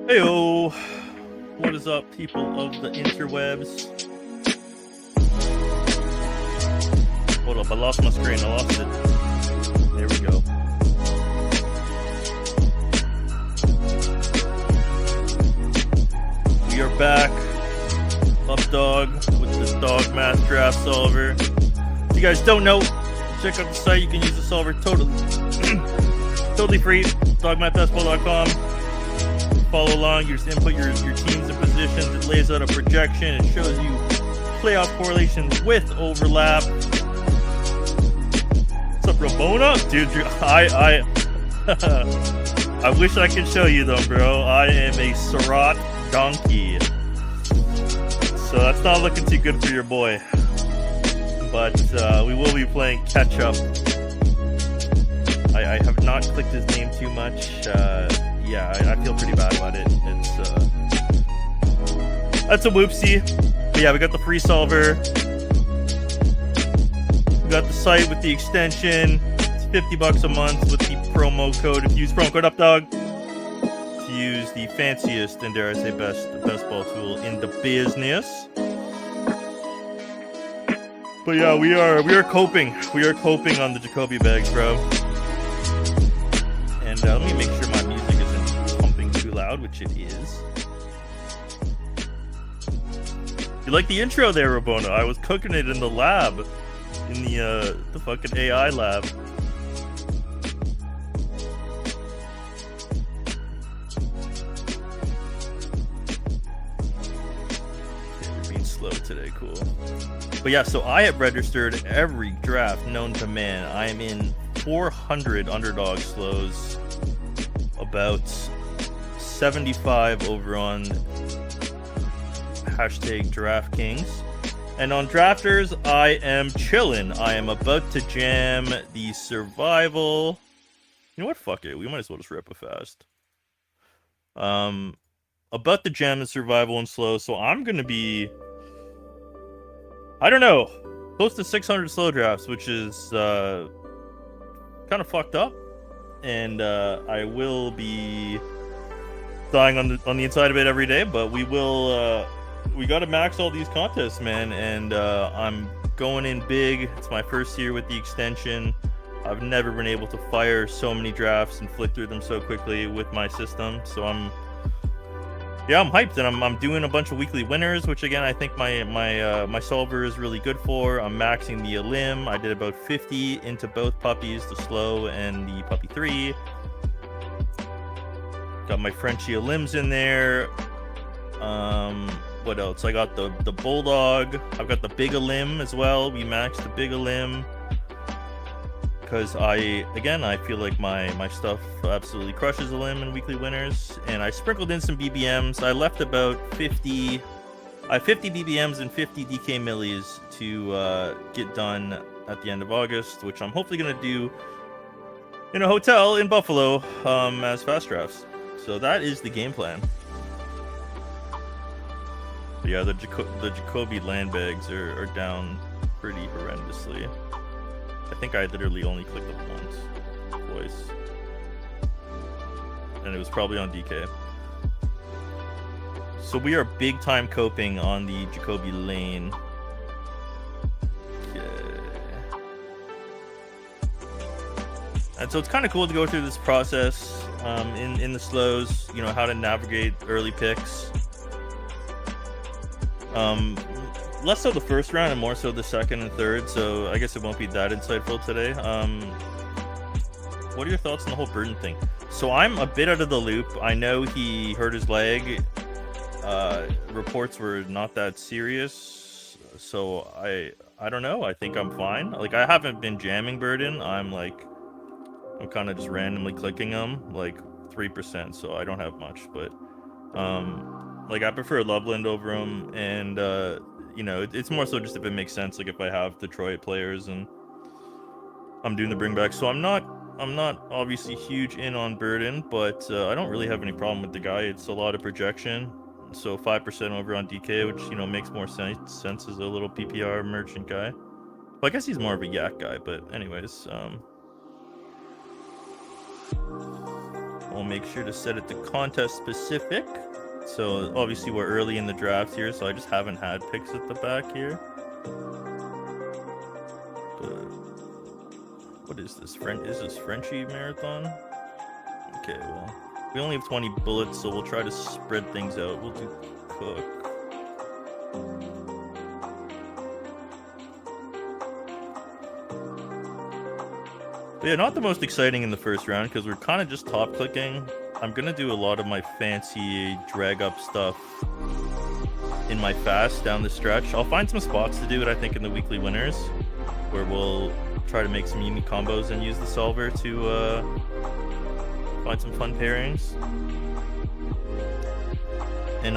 Heyo, what is up, people of the interwebs? Hold up, I lost my screen. I lost it. There we go. We are back, up dog, with this Dogmath draft solver. If you guys don't know, check out the site. You can use the solver totally, totally free. Dogmath.bestball.com. Follow along. You just input your teams and positions. It lays out a projection. It shows you playoff correlations with overlap. What's up, Rabona? Dude, I wish I could show you though, bro. I am a Surat donkey. So that's not looking too good for your boy. But we will be playing catch up. I have not clicked his name too much. Yeah, I feel pretty bad about it. It's that's a whoopsie. But yeah, we got the free solver. We got the site with the extension. It's $50 a month with the promo code. If you use promo code UPDOG, to use the fanciest and dare I say best ball tool in the business. But yeah, we are coping. We are coping on the Jacoby bags, bro. And let me make sure my music isn't pumping too loud, which it is. You like the intro there, Rabona? I was cooking it in the lab, in the fucking AI lab. Okay, we're being slow today, cool. But yeah, so I have registered every draft known to man. I am in 400 underdog slows, about 75 over on hashtag DraftKings. And on Drafters, I am chilling. I am about to jam the survival. You know what? Fuck it. We might as well just rip it fast. About to jam the survival and slow, so I'm going to be, I don't know, close to 600 slow drafts, which is kind of fucked up. And I will be dying on the inside of it every day, but we will we got to max all these contests, man. And I'm going in big. It's my first year with the extension. I've never been able to fire so many drafts and flick through them so quickly with my system, so I'm hyped, and I'm doing a bunch of weekly winners, which again I think my solver is really good for. I'm maxing the elim. I did about 50 into both puppies, the slow and the puppy 3. Got my Frenchie elims in there. What else? I got the bulldog. I've got the big elim as well. We maxed the big elim because I feel like my stuff absolutely crushes a limb in weekly winners, and I sprinkled in some BBMs. I left about 50. I have 50 BBMs and 50 DK millis to get done at the end of August, which I'm hopefully gonna do in a hotel in Buffalo as fast drafts. So that is the game plan. But yeah, the Jacoby land bags are down pretty horrendously. I think I literally only clicked them once, twice, and it was probably on DK. So we are big time coping on the Jacoby lane. Okay. And so it's kind of cool to go through this process in the slows, you know, how to navigate early picks. Less so the first round and more so the second and third, so I guess it won't be that insightful today. What are your thoughts on the whole Burden thing? So I'm a bit out of the loop. I know he hurt his leg. Reports were not that serious, so I don't know. I think I'm fine. Like, I haven't been jamming Burden. I'm kind of just randomly clicking them, like 3%, so I don't have much, but like, I prefer Loveland over him, and you know, it's more so just if it makes sense, like if I have Detroit players and I'm doing the bring back. So I'm not obviously huge in on Burden, but I don't really have any problem with the guy. It's a lot of projection, so 5% over on DK, which, you know, makes more sense as a little PPR merchant guy. Well, I guess he's more of a yak guy, but anyways, We'll make sure to set it to contest specific. So obviously we're early in the draft here, so I just haven't had picks at the back here. What is this? Is this Frenchie marathon? Okay, well, we only have 20 bullets, so we'll try to spread things out. We'll do Cook. But yeah, not the most exciting in the first round because we're kind of just top clicking. I'm gonna do a lot of my fancy drag up stuff in my fast down the stretch. I'll find some spots to do it, I think, in the weekly winners, where we'll try to make some unique combos and use the solver to find some fun pairings. And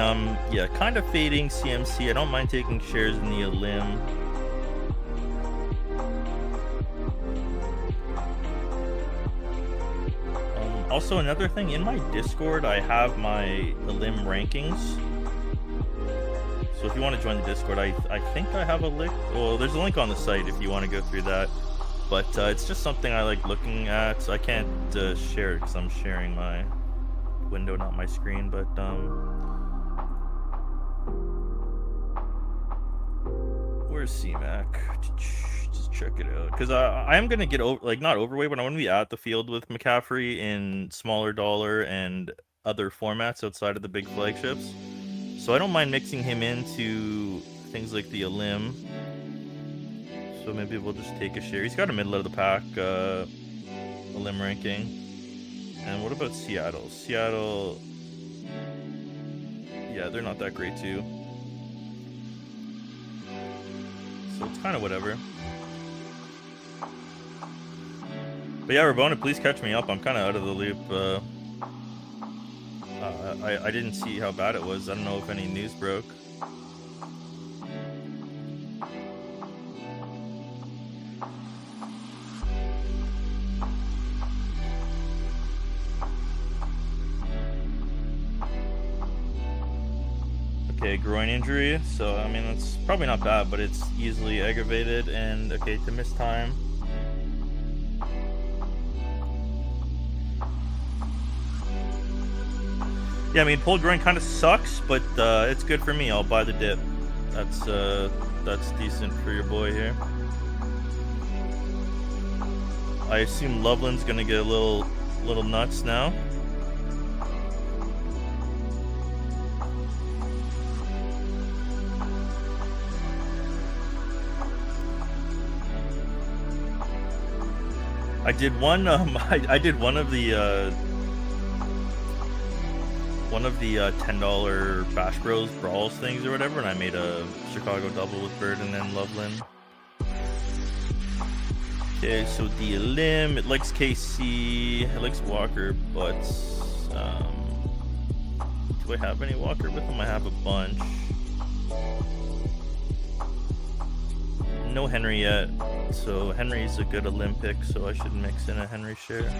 yeah, kind of fading CMC. I don't mind taking shares in the Elim. Also, another thing, in my Discord, I have my Elim rankings. So if you want to join the Discord, I think I have a link. Well, there's a link on the site if you want to go through that. But it's just something I like looking at. So I can't share it because I'm sharing my window, not my screen. But where's CMAC? Just check it out, because I am gonna get not overweight, but I want to be at the field with McCaffrey in smaller dollar and other formats outside of the big flagships. So I don't mind mixing him into things like the Elim. So maybe we'll just take a share. He's got a middle of the pack Elim ranking. And what about Seattle? Seattle, yeah, they're not that great too. So it's kind of whatever. But yeah, Rabona, please catch me up. I'm kind of out of the loop. I didn't see how bad it was. I don't know if any news broke. Okay, groin injury. So, I mean, that's probably not bad, but it's easily aggravated. And, okay, to miss time. Yeah, I mean, pulled groin kind of sucks, but it's good for me. I'll buy the dip. That's decent for your boy here. I assume Loveland's gonna get a little nuts now. I did one. I did one of the $10 Bash Bros Brawls things or whatever, and I made a Chicago double with Bird and then Loveland. Okay, so the Elim, it likes KC, it likes Walker, but do I have any Walker with him? I have a bunch. No Henry yet, so Henry's a good Olympic, so I should mix in a Henry share.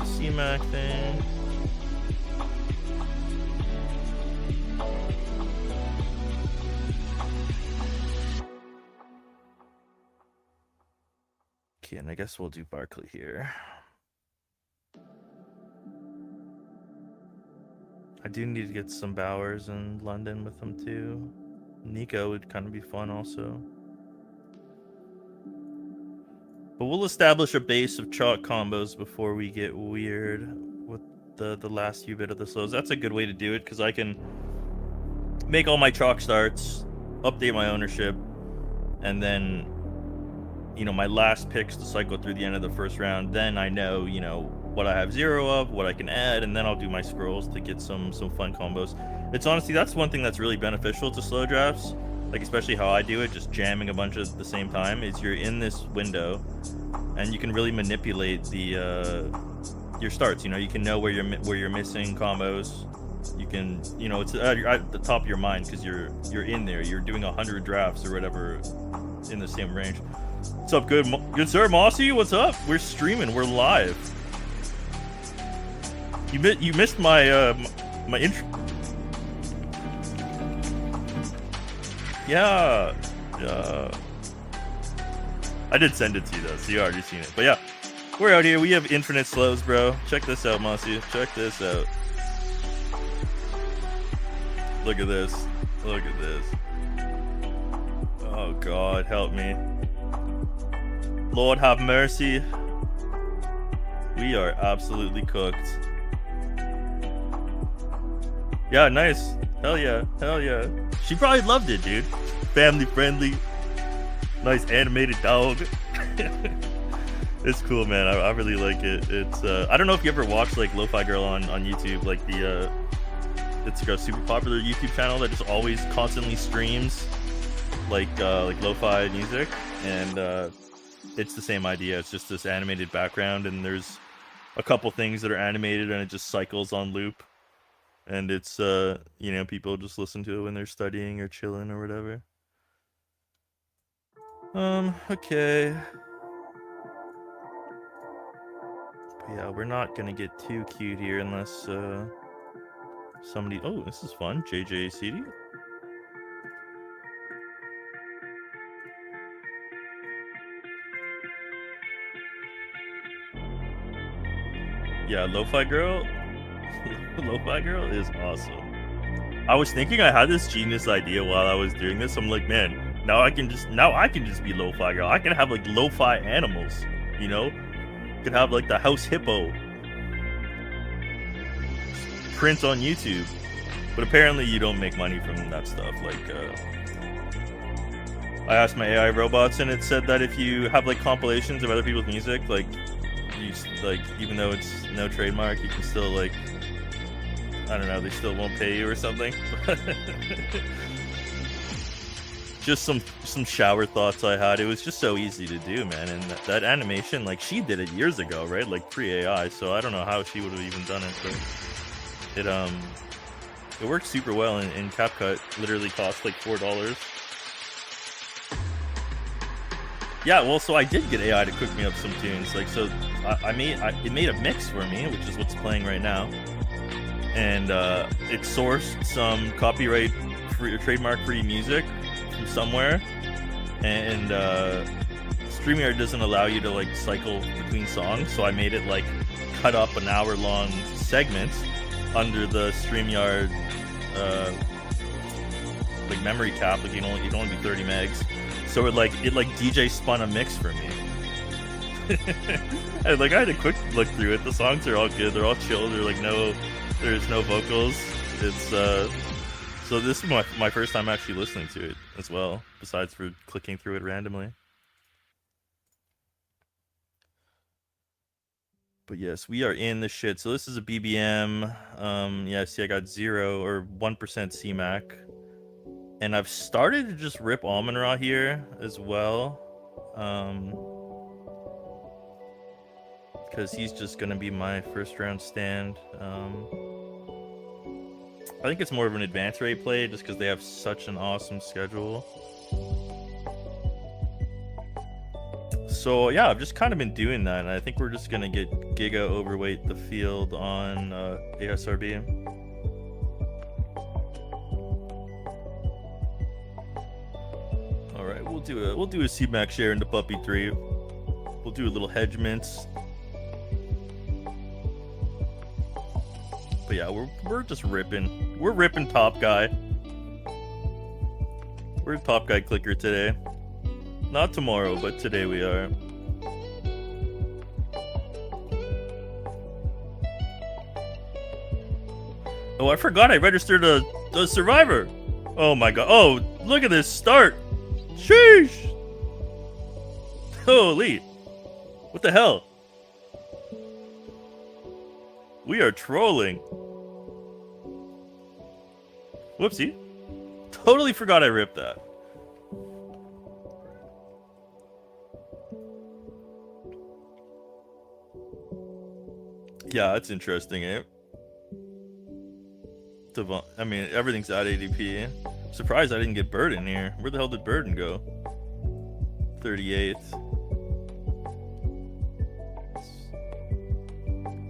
CMAC thing. Okay, and I guess we'll do Barkley here. I do need to get some Bowers in London with them too. Nico would kind of be fun also. But we'll establish a base of chalk combos before we get weird with the last few bit of the slows. That's a good way to do it, because I can make all my chalk starts, update my ownership, and then, you know, my last picks to cycle through the end of the first round. Then I know, you know, what I have zero of, what I can add, and then I'll do my scrolls to get some fun combos. It's honestly, that's one thing that's really beneficial to slow drafts. Like, especially how I do it, just jamming a bunch at the same time, is you're in this window and you can really manipulate the your starts. You know, you can know where you're missing combos. You can, you know, it's at the top of your mind because you're in there. You're doing 100 drafts or whatever in the same range. What's up, good sir, Mossy? What's up? We're streaming. We're live. You missed my my intro. Yeah. Yeah. I did send it to you though, so you already seen it. But yeah, we're out here. We have infinite slows, bro. Check this out, Mossy. Check this out. Look at this. Look at this. Oh God, help me. Lord have mercy. We are absolutely cooked. Yeah, nice. Hell yeah. Hell yeah. She probably loved it, dude. Family friendly. Nice animated dog. It's cool, man. I really like it. It's I don't know if you ever watched like Lo-Fi Girl on YouTube, like the it's like a super popular YouTube channel that just always constantly streams like lo-fi music, and it's the same idea. It's just this animated background, and there's a couple things that are animated, and it just cycles on loop, and it's you know, people just listen to it when they're studying or chilling or whatever. Okay. But yeah, we're not gonna get too cute here unless somebody. Oh, this is fun. JJCD. Yeah, Lo-Fi Girl. Lo-Fi Girl is awesome. I was thinking I had this genius idea while I was doing this. I'm like, man, now I can just be Lo-Fi Girl. I can have like lo-fi animals, you know? Could have like the house hippo print on YouTube. But apparently you don't make money from that stuff. Like I asked my AI robots, and it said that if you have like compilations of other people's music, like you like, even though it's no trademark, you can still like, I don't know, they still won't pay you or something. Just some shower thoughts I had. It was just so easy to do, man. And that animation, like, she did it years ago, right? Like pre-AI. So I don't know how she would have even done it, but it worked super well. In CapCut, literally cost like $4. Yeah, well, so I did get AI to cook me up some tunes. Like, so it made a mix for me, which is what's playing right now. And it sourced some copyright free or trademark free music from somewhere. And StreamYard doesn't allow you to like cycle between songs, so I made it like cut up an hour-long segment under the StreamYard like memory cap. Like, it can only be 30 megs. So it DJ spun a mix for me. And like, I had a quick look through it. The songs are all good. They're all chill. There's no vocals. It's so this is my first time actually listening to it as well, besides for clicking through it randomly. But yes, we are in the shit. So this is a BBM. Yeah, see, I got 0 or 1% CMAC. And I've started to just rip Almond Ra here as well. Because he's just going to be my first round stand. I think it's more of an advanced rate play just because they have such an awesome schedule. So yeah, I've just kind of been doing that, and I think we're just going to get giga overweight the field on ASRB. We'll do a CMAX share into Puppy 3. We'll do a little hedge mints. But yeah, we're just ripping. We're ripping Top Guy. We're Top Guy clicker today. Not tomorrow, but today we are. Oh, I forgot I registered a Survivor. Oh my god. Oh, look at this start. Sheesh! Holy! What the hell? We are trolling. Whoopsie. Totally forgot I ripped that. Yeah, that's interesting, eh? I mean, everything's at ADP. Surprised I didn't get Bird in here. Where the hell did Burden go? 38th.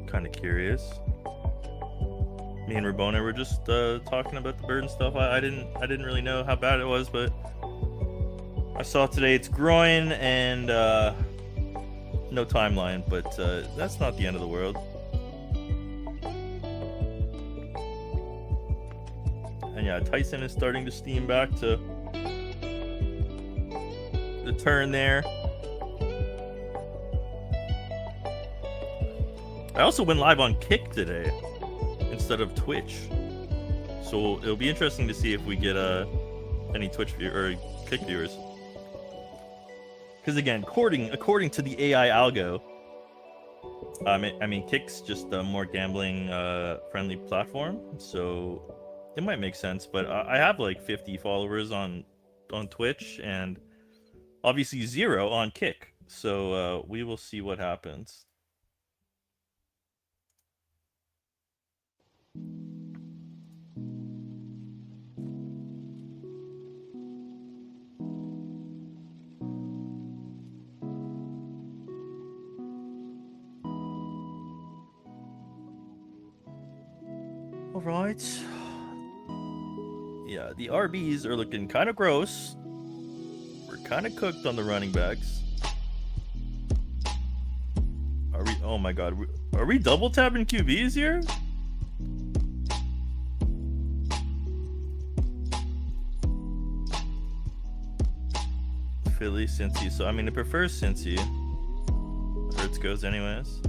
Kind of curious. Me and Rabona were just talking about the bird and stuff. I didn't really know how bad it was, but I saw today it's groin and no timeline, but that's not the end of the world. And yeah, Tyson is starting to steam back to the turn there. I also went live on Kick today instead of Twitch, so it'll be interesting to see if we get any Twitch or Kick viewers. Because again, according to the AI algo, I mean Kick's just a more gambling friendly platform, so it might make sense. But I have like 50 followers on Twitch and obviously 0 on Kick, so we will see what happens. All right. Yeah, the RBs are looking kind of gross. We're kind of cooked on the running backs. Are we? Oh my God, are we double tapping QBs here? Philly, Cincy. So I mean, it prefers Cincy. Hurts goes anyways.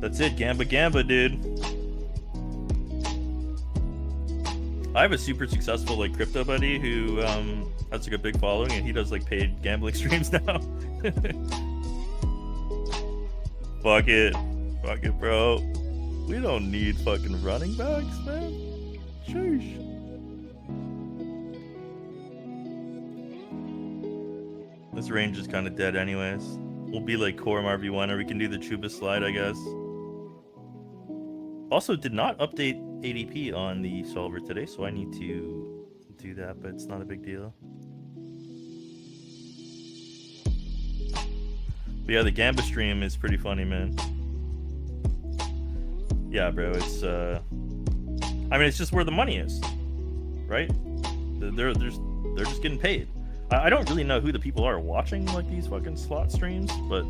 That's it, Gamba, dude. I have a super successful like crypto buddy who has like a big following, and he does like paid gambling streams now. Fuck it, bro. We don't need fucking running backs, man. Sheesh. This range is kind of dead anyways. We'll be like Quorum RV1, or we can do the Chuba slide, I guess. Also, did not update ADP on the solver today, so I need to do that, but it's not a big deal. But yeah, the Gamba stream is pretty funny, man. Yeah, bro, it's I mean, it's just where the money is, right? They're just getting paid. I don't really know who the people are watching like these fucking slot streams, but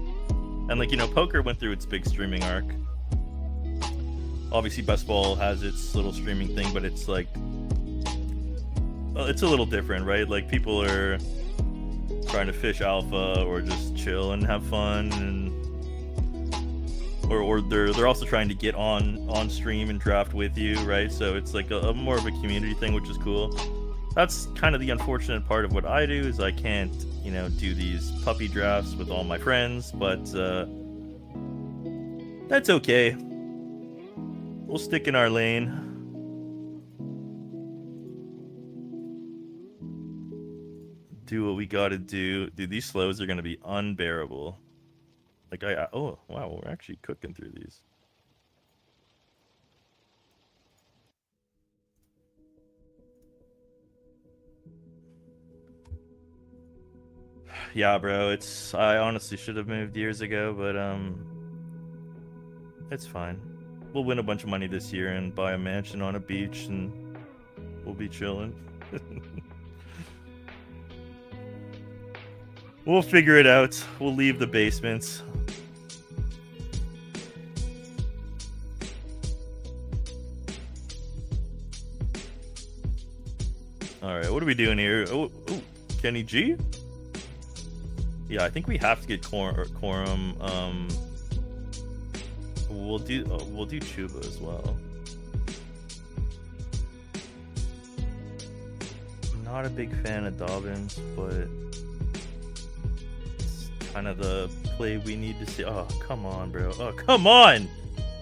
and like, you know, poker went through its big streaming arc. Obviously, Bestball has its little streaming thing, but it's like, well, it's a little different, right? Like, people are trying to fish alpha or just chill and have fun, and or they're also trying to get on stream and draft with you, right? So it's like a more of a community thing, which is cool. That's kind of the unfortunate part of what I do, is I can't, you know, do these puppy drafts with all my friends, but that's okay. We'll stick in our lane. Do what we gotta do. Dude, these slows are gonna be unbearable. Like, oh, wow, we're actually cooking through these. Yeah, bro, I honestly should have moved years ago, but it's fine. We'll win a bunch of money this year and buy a mansion on a beach, and we'll be chilling. We'll figure it out. We'll leave the basements. Alright, what are we doing here? Oh, Kenny G? Yeah, I think we have to get Quorum. We'll do Chuba as well. Not a big fan of Dobbins, but it's kind of the play we need to see. Oh, come on, bro. Oh, come on!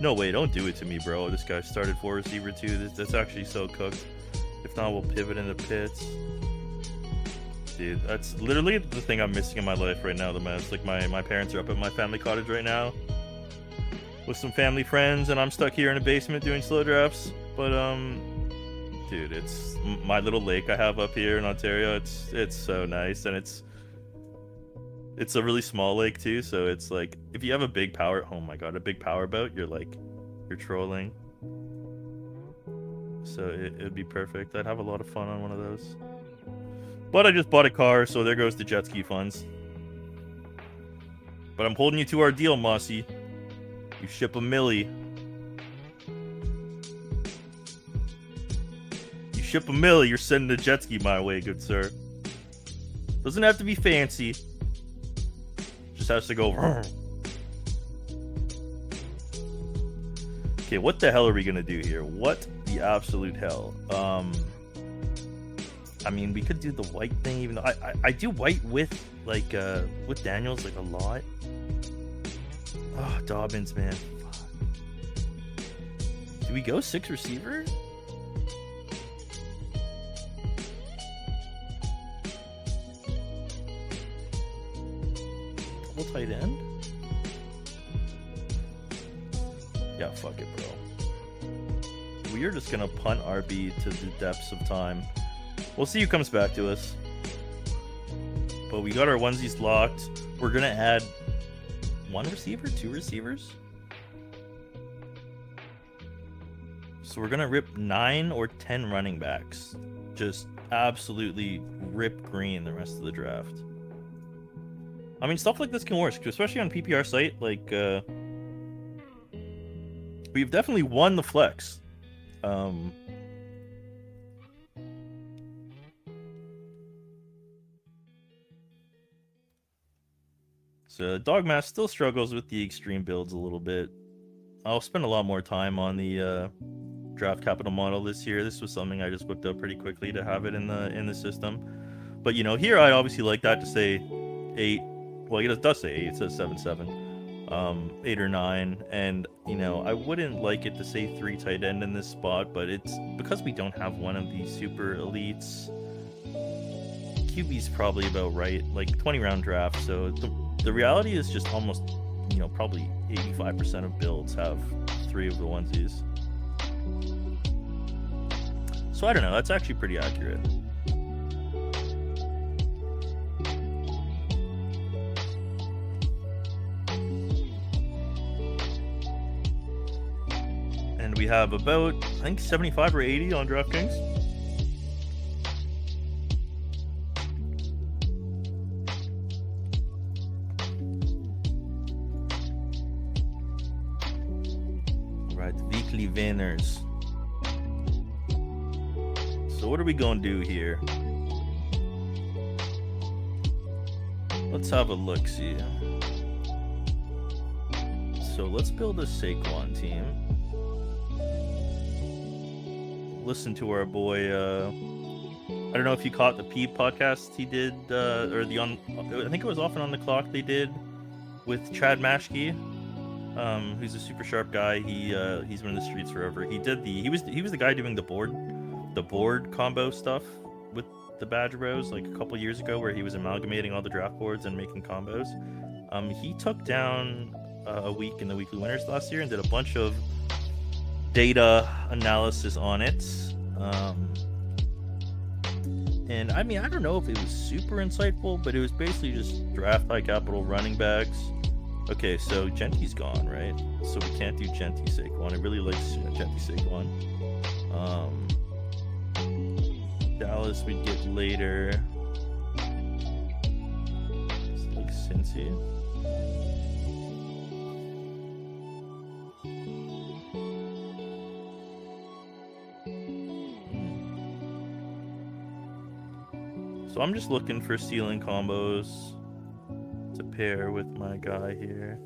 No way, don't do it to me, bro. This guy started 4 receiver 2. That's actually so cooked. If not, we'll pivot into Pitts. Dude, that's literally the thing I'm missing in my life right now the most. Like, my parents are up at my family cottage right now with some family friends, and I'm stuck here in a basement doing slow drafts. But dude, it's my little lake I have up here in Ontario. It's so nice, and It's a really small lake too, so it's like if you have a big power, oh my god, a big power boat, you're trolling. So it'd be perfect. I'd have a lot of fun on one of those. But I just bought a car, so there goes the jet ski funds. But I'm holding you to our deal, Mossy. You ship a milli. You ship a milli, you're sending a jet ski my way, good sir. Doesn't have to be fancy. Just has to go. Okay, what the hell are we gonna do here? What the absolute hell? I mean, we could do the white thing, even though I do white with with Daniels like a lot. Oh, Dobbins, man. Do we go 6 receiver? Double tight end? Yeah, fuck it, bro. We are just gonna punt RB to the depths of time. We'll see who comes back to us. But we got our onesies locked. We're gonna add 1 receiver, 2 receivers. So we're gonna rip 9 or 10 running backs. Just absolutely rip green the rest of the draft. I mean, stuff like this can work, especially on PPR site. Like, we've definitely won the flex. So Dogmath still struggles with the extreme builds a little bit. I'll spend a lot more time on the draft capital model this year. This was something I just whipped up pretty quickly to have it in the system. But you know, here I obviously like that to say 8. Well, it does say 8. It says 7-7, 8 or 9. And you know, I wouldn't like it to say 3 tight end in this spot, but it's because we don't have one of these super elites. QB's probably about right, like 20 round draft. So the reality is just almost, you know, probably 85% of builds have 3 of the onesies. So I don't know, that's actually pretty accurate. And we have about, I think, 75 or 80 on DraftKings. Winners. So what are we gonna do here? Let's have a look-see. So let's build a Saquon team. Listen to our boy, I don't know if you caught the P podcast he did, or I think it was Often on the Clock they did with Chad Maschke. Who's a super sharp guy. He's been in the streets forever. He was the guy doing the board combo stuff with the Badger Bros like a couple years ago, where he was amalgamating all the draft boards and making combos. He took down a week in the weekly winners last year and did a bunch of data analysis on it. And I mean, I don't know if it was super insightful, but it was basically just draft high capital running backs. Okay, so Gentry's gone, right? So we can't do Gentry Saquon. I really like Gentry Saquon. Dallas we'd get later. It's like Cincy. So I'm just looking for ceiling combos to pair with my guy here.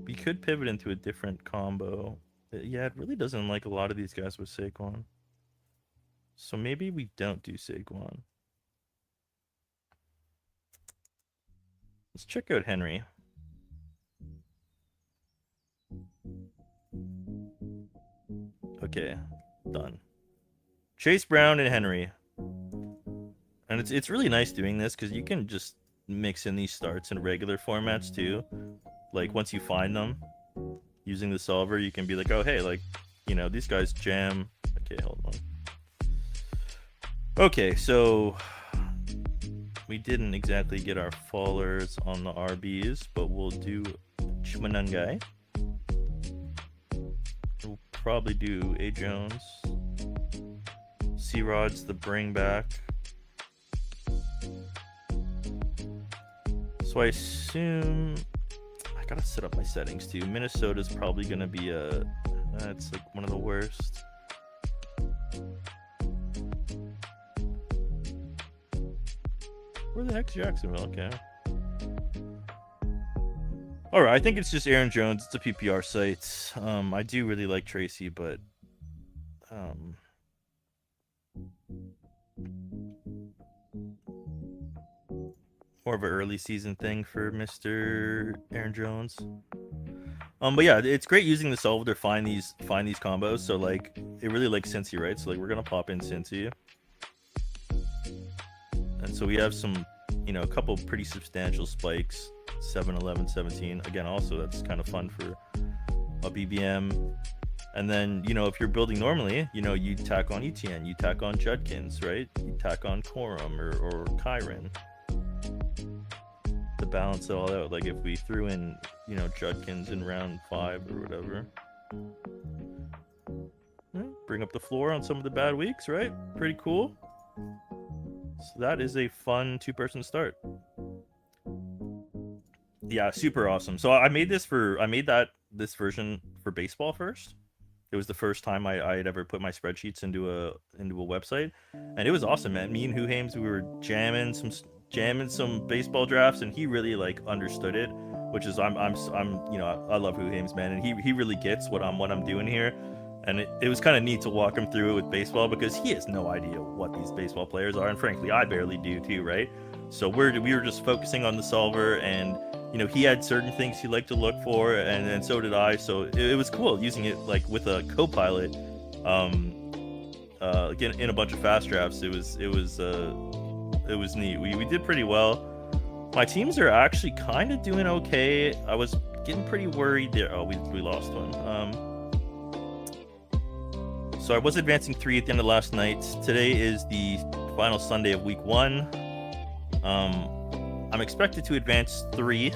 We could pivot into a different combo. Yeah, it really doesn't like a lot of these guys with Saquon. So maybe we don't do Saquon. Let's check out Henry. Okay, done. Chase Brown and Henry. And it's really nice doing this because you can just mix in these starts in regular formats too. Like once you find them using the solver, you can be like, oh hey, like, you know, these guys jam. Okay, hold on. Okay, so We didn't exactly get our fallers on the RBs, but we'll do Chimanungai. We'll probably do A. Jones. C-Rod's the bring back. So I assume I gotta set up my settings too. Minnesota's probably gonna be that's like one of the worst. Where the heck's Jacksonville? Okay. All right, I think it's just Aaron Jones. It's a PPR site. I do really like Tracy, but more of an early season thing for Mr. Aaron Jones. But yeah, it's great using the solver to find these combos. So like, it really likes Cincy, right? So like, we're gonna pop in Cincy, and so we have some, you know, a couple pretty substantial spikes. 7, 11, 17. Again, also that's kind of fun for a BBM. And then, you know, if you're building normally, you know, you tack on ETN, you tack on Judkins, right? You tack on Corum or Kyron to balance it all out. Like if we threw in, you know, Judkins in round 5 or whatever, bring up the floor on some of the bad weeks, right? Pretty cool. So that is a fun 2-person start. Yeah, super awesome. So I made this version for baseball first. It was the first time I had ever put my spreadsheets into a website, and it was awesome, man. Me and Huhames, we were jamming some baseball drafts, and he really like understood it, which is I'm you know, I love Huhames, man, and he really gets what I'm doing here. And it was kind of neat to walk him through it with baseball, because he has no idea what these baseball players are, and frankly I barely do too, right? So we were just focusing on the solver, and you know, he had certain things he liked to look for, and so did I. So it was cool using it like with a co-pilot. Again, in a bunch of fast drafts, it was neat. We did pretty well. My teams are actually kind of doing okay. I was getting pretty worried there. Oh, we lost one. So I was advancing 3 at the end of last night. Today is the final Sunday of week 1. I'm expected to advance 3,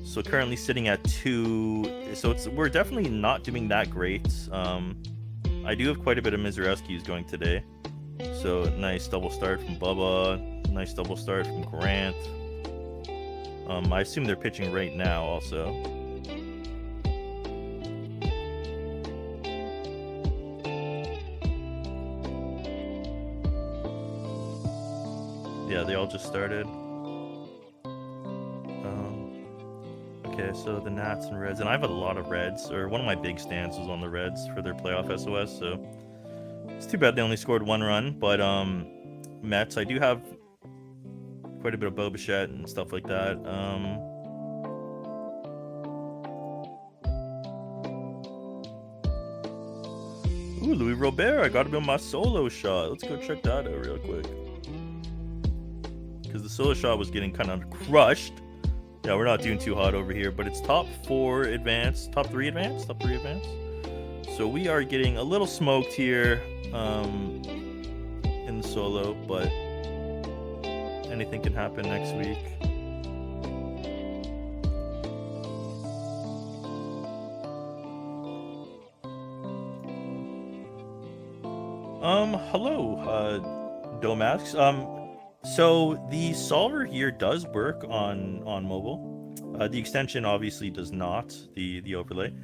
so currently sitting at 2. So we're definitely not doing that great. I do have quite a bit of Miserescues going today. So nice double start from Bubba, nice double start from Grant. I assume they're pitching right now also. Yeah, they all just started. Okay, so the Nats and Reds, and I have a lot of Reds, or one of my big stands was on the Reds for their playoff SOS, so it's too bad they only scored 1 run, but Mets, I do have quite a bit of Bo Bichette and stuff like that. Ooh, Louis Robert, I got him in my solo shot. Let's go check that out real quick, because the solo shot was getting kind of crushed. Yeah, we're not doing too hot over here, but it's top 3 advance. So we are getting a little smoked here in the solo, but anything can happen next week. Hello, Dogmath. So the solver here does work on mobile. The extension obviously does not, the overlay.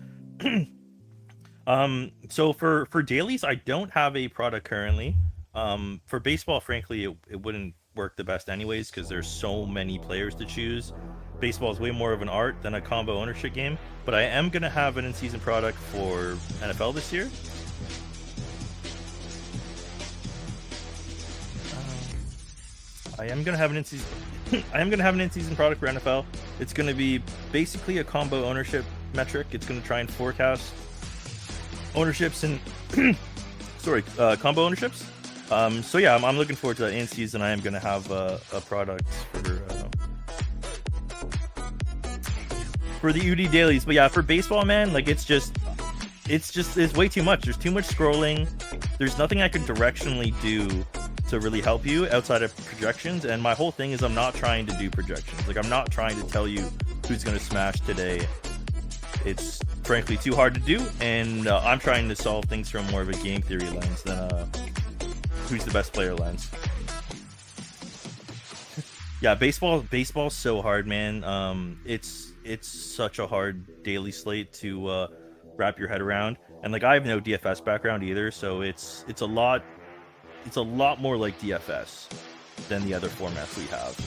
So for dailies, I don't have a product currently. For baseball, frankly, it wouldn't work the best anyways, because there's so many players to choose. Baseball is way more of an art than a combo ownership game, but I am going to have an in-season product for NFL this year. I am gonna have an in-season product for NFL. It's gonna be basically a combo ownership metric. It's gonna try and forecast ownerships and combo ownerships. So yeah, I'm looking forward to that in season. I am gonna have a product for the UD dailies. But yeah, for baseball, man, like it's way too much. There's too much scrolling. There's nothing I could directionally do to really help you outside of projections. And my whole thing is I'm not trying to do projections. Like, I'm not trying to tell you who's going to smash today. It's frankly too hard to do, and I'm trying to solve things from more of a game theory lens than who's the best player lens. Yeah, baseball's so hard, man. It's such a hard daily slate to wrap your head around, and like I have no DFS background either, so it's a lot more like DFS than the other formats we have.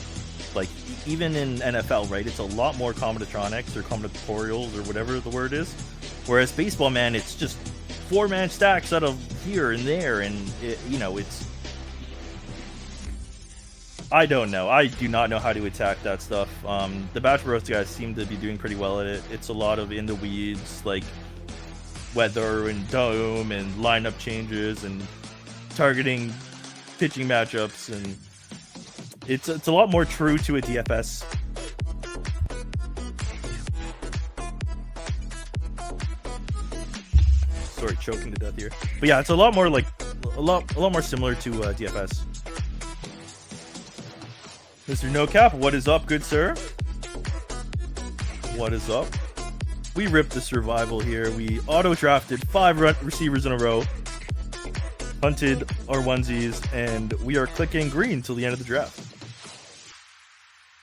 Like, even in NFL, right, it's a lot more combinatronics or combinatorials or whatever the word is. Whereas baseball, man, it's just 4-man stacks out of here and there, and it's... I don't know. I do not know how to attack that stuff. The Batch Bros guys seem to be doing pretty well at it. It's a lot of in the weeds, like weather and dome and lineup changes and targeting pitching matchups, and it's a lot more true to a DFS. Sorry, choking to death here. But yeah, it's a lot more like a lot more similar to DFS. Mr. No Cap, what is up, good sir? What is up? We ripped the survival here. We auto-drafted 5 receivers in a row, hunted our onesies, and we are clicking green till the end of the draft.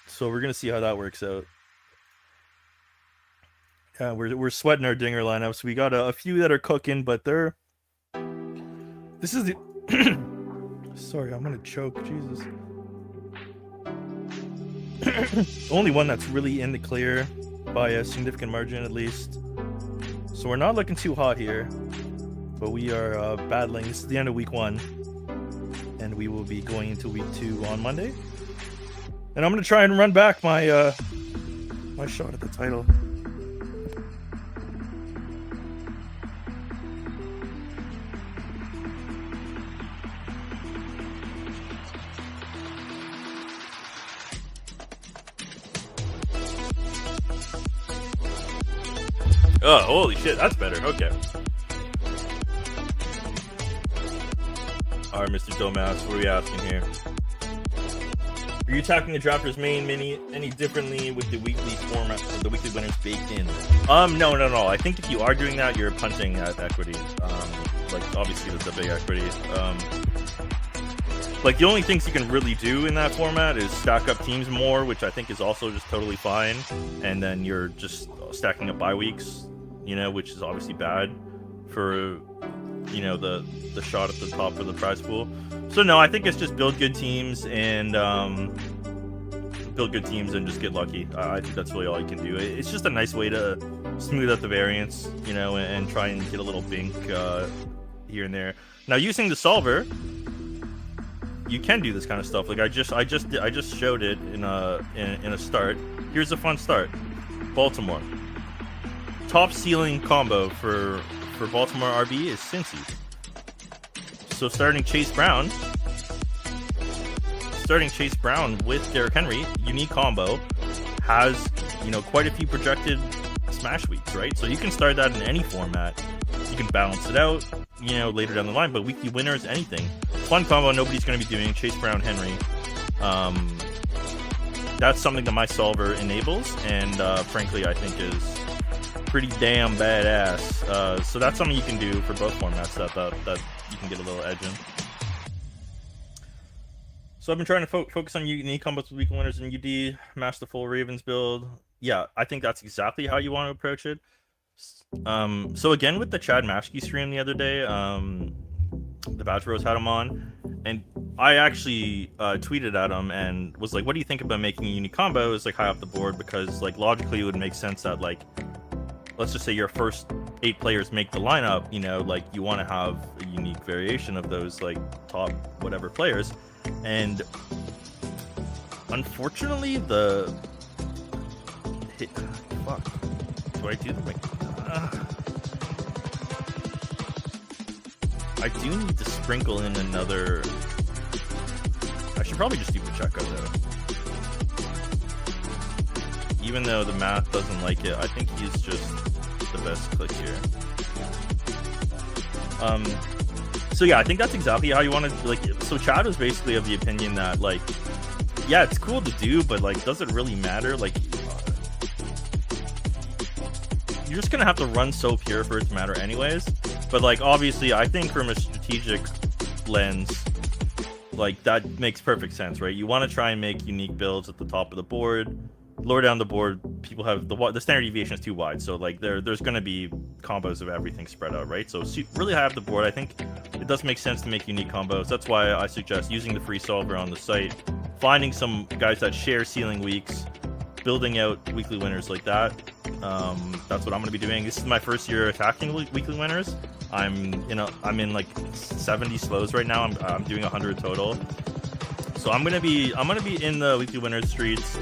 So we're gonna see how that works out. Yeah, we're sweating our dinger lineups. We got a few that are cooking, but they're... This is the... Sorry, I'm gonna choke, Jesus. Only one that's really in the clear by a significant margin, at least. So we're not looking too hot here, but we are battling. This is the end of week 1, and we will be going into week 2 on Monday. And I'm gonna try and run back my my shot at the title. Oh, holy shit, that's better. Okay. Alright, Mr. Dogmath, what are we asking here? Are you attacking the Drafters main mini any differently with the weekly format, or the weekly winners baked in? No. I think if you are doing that, you're punting at equity. Like, obviously that's a big equity. Like, the only things you can really do in that format is stack up teams more, which I think is also just totally fine. And then you're just stacking up bye weeks, which is obviously bad for, the shot at the top of the prize pool. So no, I think it's just build good teams and just get lucky. I think that's really all you can do. It's just a nice way to smooth out the variance, and try and get a little bink here and there. Now, using the solver, you can do this kind of stuff. Like I just showed it in a start. Here's a fun start. Baltimore. Top ceiling combo for Baltimore RB is Cincy. So starting Chase Brown with Derrick Henry, unique combo, has quite a few projected smash weeks, right? So you can start that in any format. You can balance it out, later down the line, but weekly winners, anything. Fun combo nobody's going to be doing, Chase Brown, Henry. That's something that my solver enables, and frankly, I think is pretty damn badass. So that's something you can do for both formats that you can get a little edge in. So I've been trying to focus on unique combos with weekly winners in UD, match the full Ravens build. Yeah, I think that's exactly how you want to approach it. So again, with the Chad Mashke stream the other day, the Batch Bros had him on, and I actually tweeted at him and was like, what do you think about making unique combos like high up the board? Because like logically it would make sense that, like, let's just say your first 8 players make the lineup, like you want to have a unique variation of those like top whatever players. And unfortunately the hit, fuck, do I do the I do need to sprinkle in another. I should probably just do Pacheco though. Even though the math doesn't like it, I think he's just the best click here. So yeah, I think that's exactly how you want to, like, so Chad was basically of the opinion that, like, yeah, it's cool to do, but, like, does it really matter? Like, you're just gonna have to run so pure for it to matter anyways. But, like, obviously, I think from a strategic lens, like, that makes perfect sense, right? You want to try and make unique builds at the top of the board. Lower down the board, people have the standard deviation is too wide, so, like, there's going to be combos of everything spread out, right? So really high up the board, I think it does make sense to make unique combos. That's why I suggest using the free solver on the site, finding some guys that share ceiling weeks, building out weekly winners like that. That's what I'm going to be doing. This is my first year attacking weekly winners. I'm in like 70 slows right now. I'm doing 100 total. So I'm gonna be in the weekly winners streets.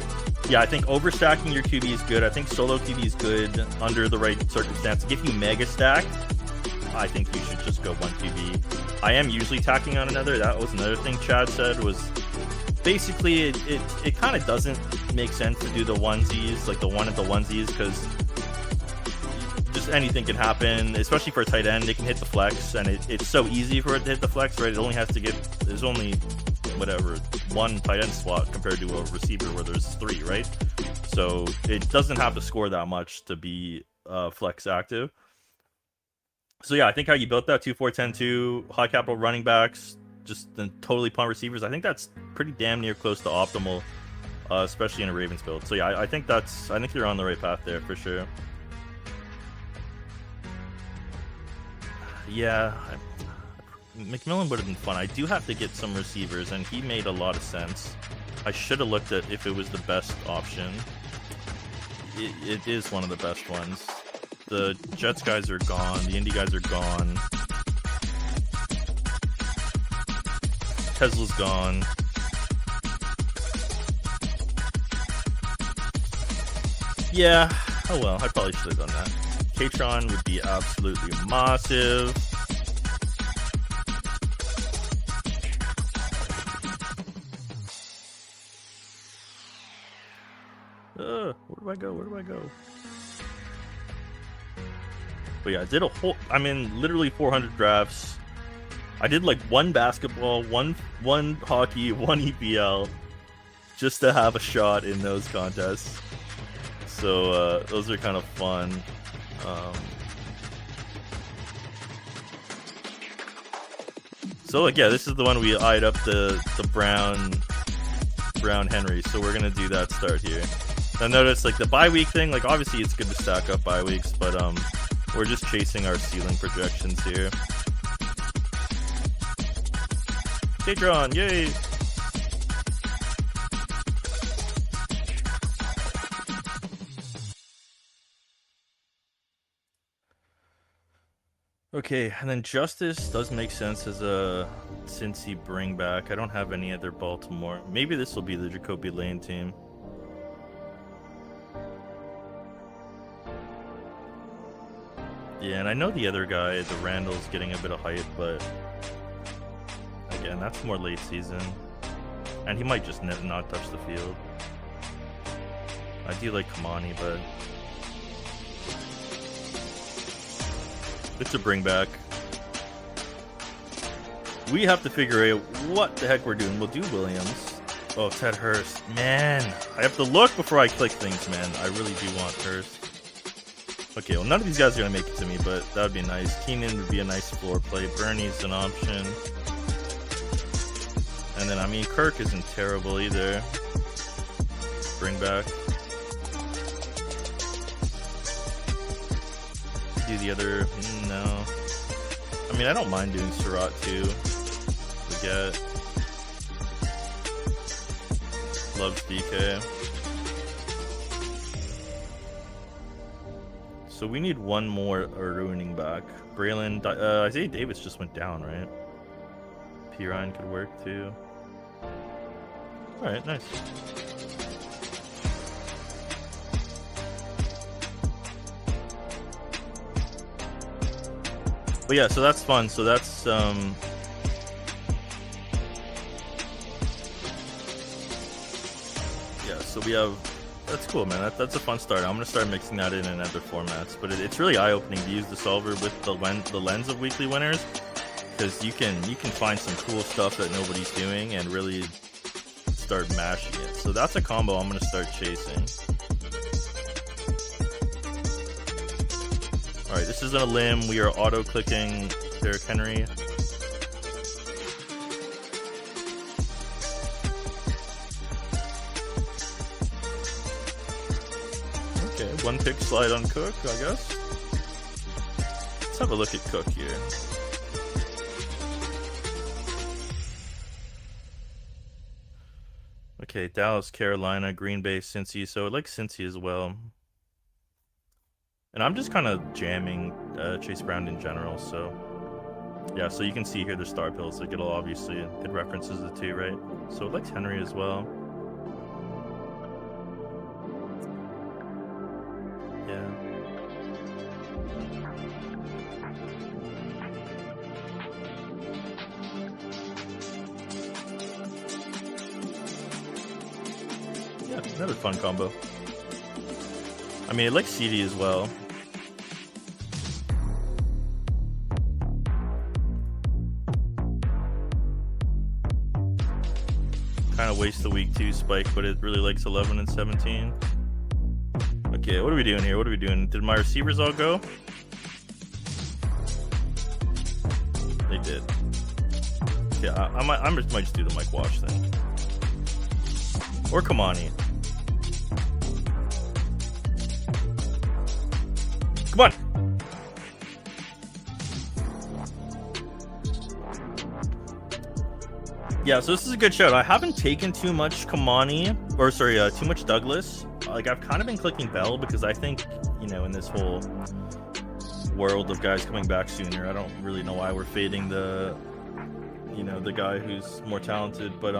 Yeah, I think overstacking your QB is good. I think solo QB is good under the right circumstance. If you mega stack, I think you should just go one QB. I am usually tacking on another. That was another thing Chad said, was basically it kind of doesn't make sense to do the onesies, like the one at the onesies, because just anything can happen, especially for a tight end. They can hit the flex, and it's so easy for it to hit the flex, right? It only has to get, there's only whatever, one tight end slot compared to a receiver where there's 3, right? So it doesn't have to score that much to be flex active. So yeah, I think how you built that 2-4-10-2 high capital running backs, just then totally punt receivers, I think that's pretty damn near close to optimal, especially in a Ravens build. So yeah, I think you're on the right path there for sure. Yeah, McMillan would have been fun. I do have to get some receivers, and he made a lot of sense. I should have looked at if it was the best option. It is one of the best ones. The Jets guys are gone. The Indy guys are gone. Tesla's gone. Yeah. Oh well, I probably should have done that. Katron would be absolutely massive. Where do I go? But yeah, I did literally 400 drafts. I did like one basketball, one hockey, one EPL, just to have a shot in those contests. So those are kind of fun. So like, yeah, this is the one we eyed up the Brown Henry. So we're gonna do that start here. Now notice, like, the bye week thing, like, obviously it's good to stack up bye weeks, but we're just chasing our ceiling projections here. Katron, yay! Okay, and then Justice does make sense as a Cincy bring back. I don't have any other Baltimore. Maybe this will be the Jacoby Lane team. Yeah, and I know the other guy, the Randall's getting a bit of hype, but again, that's more late season. And he might just not touch the field. I do like Kamani, but it's a bring back. We have to figure out what the heck we're doing. We'll do Williams. Oh, Ted Hurst. Man, I have to look before I click things, man. I really do want Hurst. Okay, well, none of these guys are going to make it to me, but that would be nice. Keenan would be a nice floor play. Bernie's an option. And then, I mean, Kirk isn't terrible either. Bring back. Do the other... No. I mean, I don't mind doing Surratt, too. We get... Loves DK. So we need one more ruining back. Braylon, Isaiah Davis just went down, right? Pirine could work too. Alright, nice. But yeah, so that's fun. So that's yeah, so we have, that's cool, man. That's a fun start. I'm gonna start mixing that in other formats, but it's really eye-opening to use the solver with the lens of weekly winners, because you can find some cool stuff that nobody's doing and really start mashing it. So that's a combo I'm gonna start chasing. All right, this isn't a limb. We are auto clicking Derrick Henry. Okay, one pick slide on Cook, I guess. Let's have a look at Cook here. Okay, Dallas, Carolina, Green Bay, Cincy. So I like Cincy as well. And I'm just kind of jamming Chase Brown in general. So yeah, so you can see here the star pills. Like it'll obviously, it references the two, right? So it likes Henry as well. Yeah. Yeah, another fun combo. I mean, it likes CD as well. Kind of waste the week 2 spike, but it really likes 11 and 17. Okay, what are we doing here? What are we doing? Did my receivers all go? They did. Yeah, I might just do the Mike Wash thing. Or Kamani. Come on! Yeah, so this is a good shout. I haven't taken too much Kamani, or sorry, too much Douglas. Like, I've kind of been clicking Bell because I think, you know, in this whole world of guys coming back sooner, I don't really know why we're fading the, you know, the guy who's more talented. But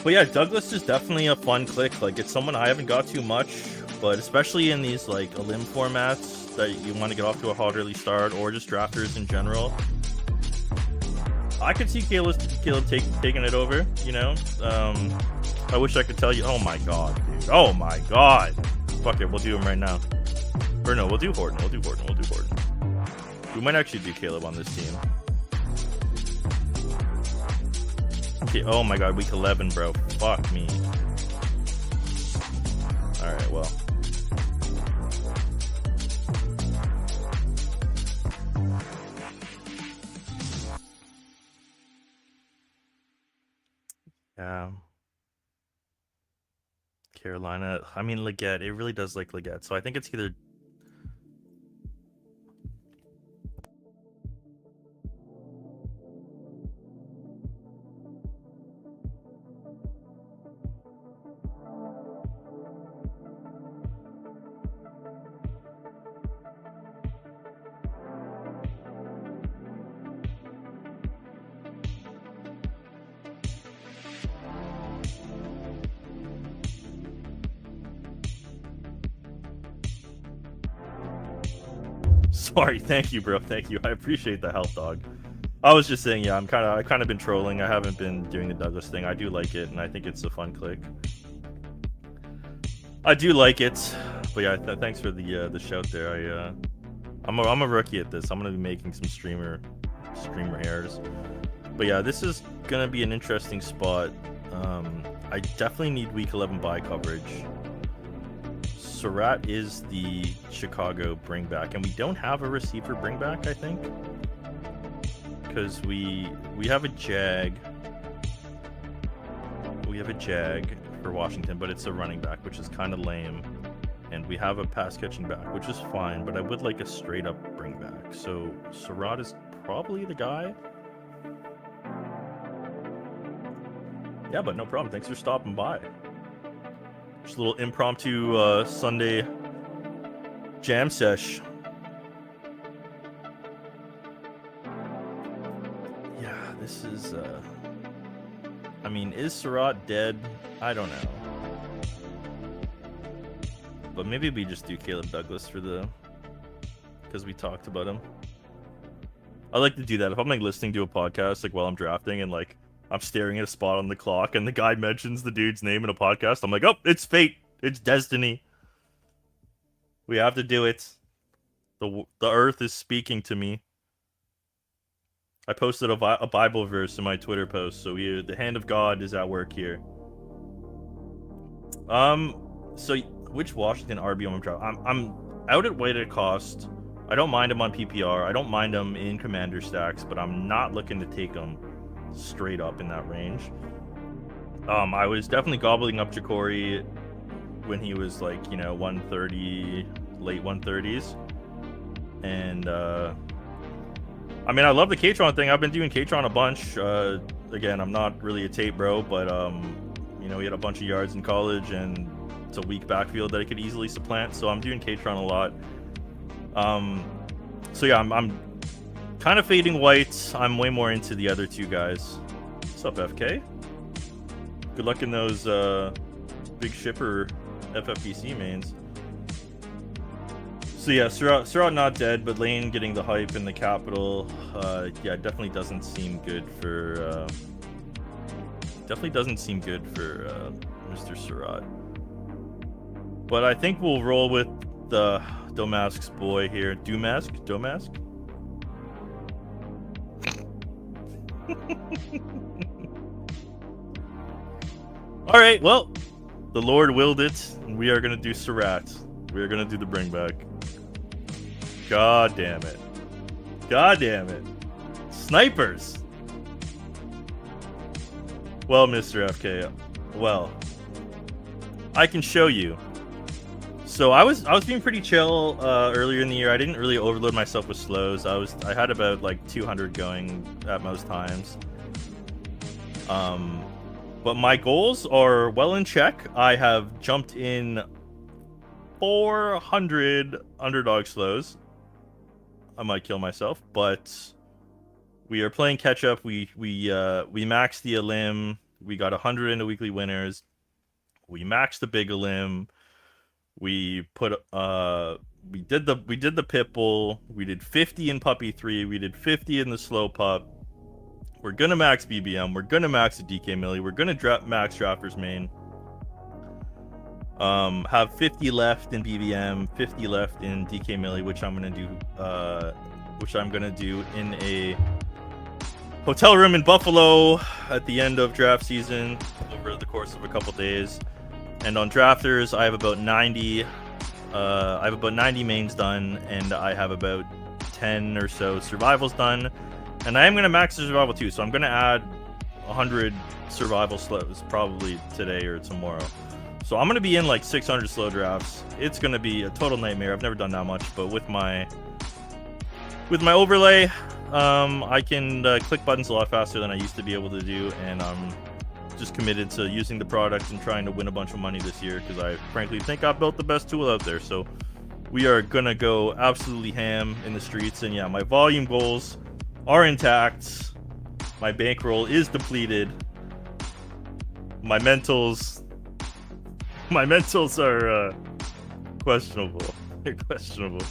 yeah, Douglas is definitely a fun click. Like, it's someone I haven't got too much, but especially in these, like, a limb formats that you want to get off to a hot early start, or just drafters in general. I could see Caleb taking it over, you know? I wish I could tell you. Oh my god, dude. Oh my god. Fuck it, we'll do him right now. Or no, we'll do Horton. We might actually do Caleb on this team. Okay, oh my god, week 11, bro. Fuck me. Alright, well. Yeah. Carolina. I mean, Leggett. It really does like Leggett. So I think it's either... Sorry, thank you, bro. Thank you. I appreciate the help, dog. I was just saying, yeah, I kind of been trolling. I haven't been doing the Douglas thing. I do like it, and I think it's a fun click. I do like it, but yeah, thanks for the shout there. I'm a rookie at this. I'm gonna be making some streamer errors, but yeah, this is gonna be an interesting spot. I definitely need week 11 bye coverage. Surratt is the Chicago bring back, and we don't have a receiver bring back, I think, because we have a Jag. We have a Jag for Washington, but it's a running back, which is kind of lame, and we have a pass catching back, which is fine, but I would like a straight up bring back. So Surratt is probably the guy. Yeah, but no problem. Thanks for stopping by. Just a little impromptu Sunday jam sesh. Yeah, this is... I mean, is Surratt dead? I don't know. But maybe we just do Caleb Douglas for the... because we talked about him. I like to do that. If I'm like listening to a podcast like while I'm drafting and like I'm staring at a spot on the clock and the guy mentions the dude's name in a podcast, I'm like, oh, it's fate. It's destiny. We have to do it. The earth is speaking to me. I posted a Bible verse in my Twitter post, so the hand of God is at work here. So which Washington RB I'm driving? I'm out at weighted cost. I don't mind him on PPR. I don't mind him in commander stacks, but I'm not looking to take him straight up in that range. I was definitely gobbling up Ja'Cory when he was like, 130, late 130s. And I mean, I love the Katron thing. I've been doing Katron a bunch. Again, I'm not really a tape bro, but he had a bunch of yards in college, and it's a weak backfield that I could easily supplant. So I'm doing Katron a lot. So yeah, I'm kind of fading white. I'm way more into the other two guys. What's up, FK? Good luck in those big shipper FFPC mains. So yeah, Surratt not dead, but Lane getting the hype in the capital. Yeah, definitely doesn't seem good for Mr. Surratt. But I think we'll roll with the Domask's boy here. Domask? Alright, well, the Lord willed it, and we are gonna do Surratt. We are gonna do the bring back. God damn it. God damn it. Snipers! Well, Mr. FK, well, I can show you. So I was being pretty chill earlier in the year. I didn't really overload myself with slows. I had about like 200 going at most times. But my goals are well in check. I have jumped in 400 underdog slows. I might kill myself, but we are playing catch up. We maxed the Elim. We got 100 into weekly winners. We maxed the big Elim. We put we did the Pitbull. We did 50 in Puppy 3. We did 50 in the Slow Pup. We're gonna max BBM. We're gonna max the DK Millie. We're gonna max Drafters main. Have 50 left in BBM, 50 left in DK Millie, which I'm gonna do in a hotel room in Buffalo at the end of draft season over the course of a couple days. And on Drafters, I have about 90. I have about 90 mains done, and I have about 10 or so survivals done. And I am going to max the survival too, so I'm going to add 100 survival slows probably today or tomorrow. So I'm going to be in like 600 slow drafts. It's going to be a total nightmare. I've never done that much, but with my overlay, I can click buttons a lot faster than I used to be able to do, and I'm just committed to using the product and trying to win a bunch of money this year because I frankly think I built the best tool out there. So we are going to go absolutely ham in the streets, and yeah, my volume goals are intact. My bankroll is depleted. My mentals are questionable. They're questionable.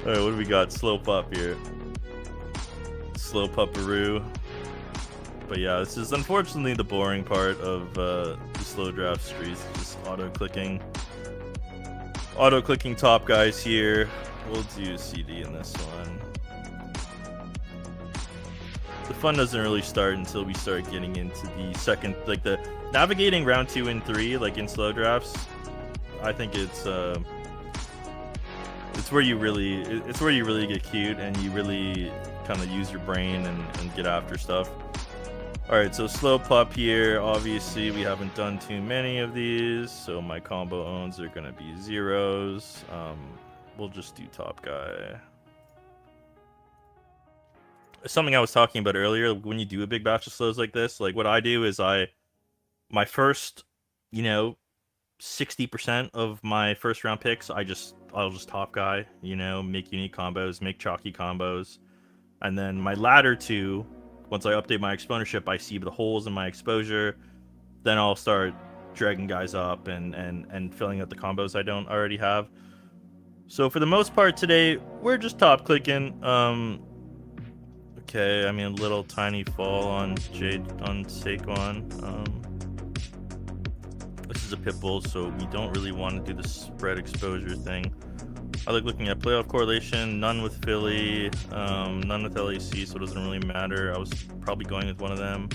All right, what do we got? Slow pup here. Slow pupperoo. But yeah, this is unfortunately the boring part of the slow draft streets. Just auto-clicking top guys here. We'll do CD in this one. The fun doesn't really start until we start getting into the second, like the navigating round 2 and 3, like in slow drafts. I think it's where you really get cute and you really kind of use your brain and get after stuff. All right, so slow pup here. Obviously, we haven't done too many of these, so my combo owns are gonna be zeros. We'll just do top guy. Something I was talking about earlier, when you do a big batch of slows like this, like what I do is my first, 60% of my first round picks, I'll just top guy, make unique combos, make chalky combos. And then my latter two, once I update my exponership, I see the holes in my exposure. Then I'll start dragging guys up and filling out the combos I don't already have. So for the most part today, we're just top clicking. Okay, I mean, a little tiny fall on Saquon. This is a Pitbull, so we don't really want to do the spread exposure thing. I like looking at playoff correlation. None with Philly, none with LAC, so it doesn't really matter. I was probably going with one of them.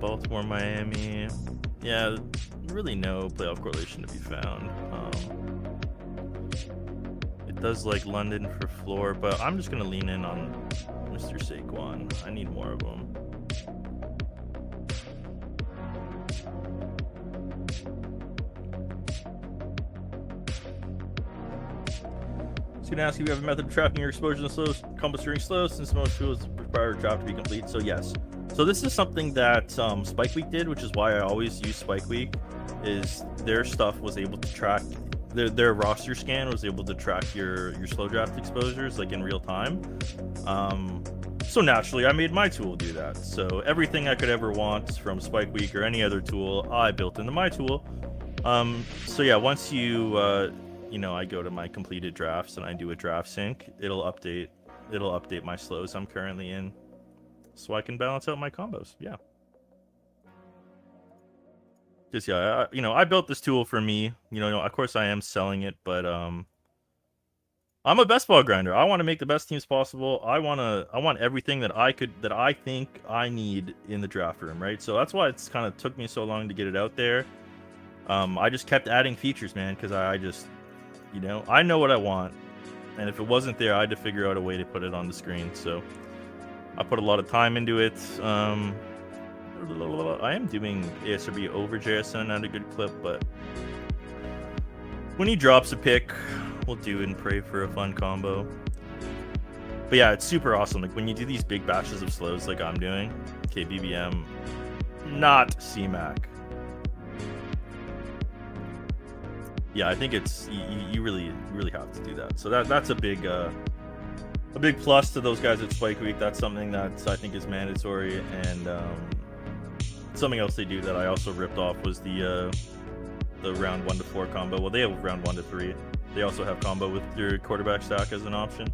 Baltimore, Miami. Yeah, really no playoff correlation to be found. It does like London for floor, but I'm just gonna lean in on Mr. Saquon. I need more of him. So gonna ask you if you have a method of tracking your exposure to slows, combos during slows, since most tools require a draft to be complete. So yes. So this is something that Spike Week did, which is why I always use Spike Week. Is their stuff was able to track their roster scan was able to track your slow draft exposures like in real time. So naturally, I made my tool do that. So everything I could ever want from Spike Week or any other tool, I built into my tool. So yeah, once you I go to my completed drafts and I do a draft sync, it'll update my slows I'm currently in, so I can balance out my combos. Yeah. Just yeah, I built this tool for me. Of course I am selling it, but I'm a best ball grinder. I want to make the best teams possible. I want everything that I think I need in the draft room, right? So that's why it's kind of took me so long to get it out there. I just kept adding features, man, because I just, I know what I want, and if it wasn't there, I had to figure out a way to put it on the screen. So I put a lot of time into it. I am doing ASRB over JSN at a good clip, but when he drops a pick, we'll do and pray for a fun combo. But yeah, it's super awesome. Like when you do these big batches of slows like I'm doing, okay, BBM, not CMAC. Yeah, I think it's you really have to do that. So that's a big plus to those guys at Spike Week. That's something that I think is mandatory. And something else they do that I also ripped off was the round 1 to 4 combo. Well, they have round 1 to 3. They also have combo with your quarterback stack as an option.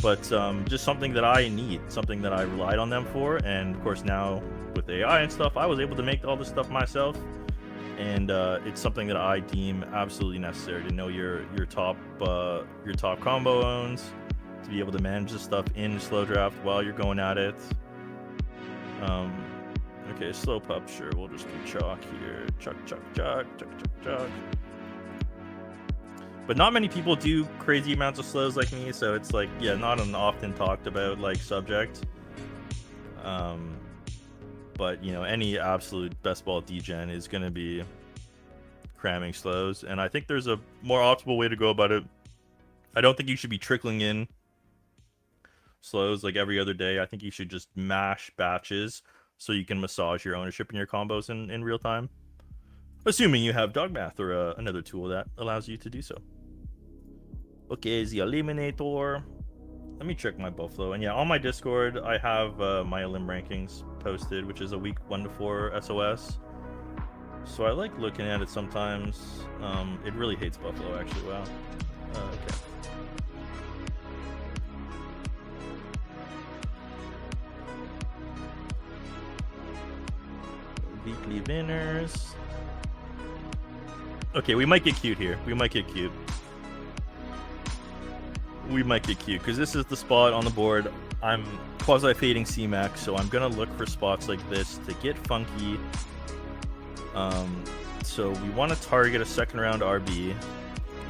But just something that I need, something that I relied on them for. And of course now with AI and stuff, I was able to make all this stuff myself. And it's something that I deem absolutely necessary to know your top combo owns, to be able to manage this stuff in slow draft while you're going at it. Okay, slow pup, sure, we'll just do chalk here. Chuck. But not many people do crazy amounts of slows like me, so it's like, yeah, not an often talked about like subject. But any absolute best ball degen is going to be cramming slows, and I think there's a more optimal way to go about it. I don't think you should be trickling in slows like every other day. I think you should just mash batches so you can massage your ownership and your combos in real time, assuming you have Dogmath or another tool that allows you to do so. Okay, the Eliminator. Let me check my Buffalo. And yeah, on my Discord, I have my Elim rankings posted, which is a week 1 to 4 SOS. So I like looking at it sometimes. It really hates Buffalo, actually. Wow. Okay. Weekly winners. Okay, we might get cute here. We might get cute because this is the spot on the board. I'm quasi-fading CMAX, so I'm gonna look for spots like this to get funky. So we want to target a second round RB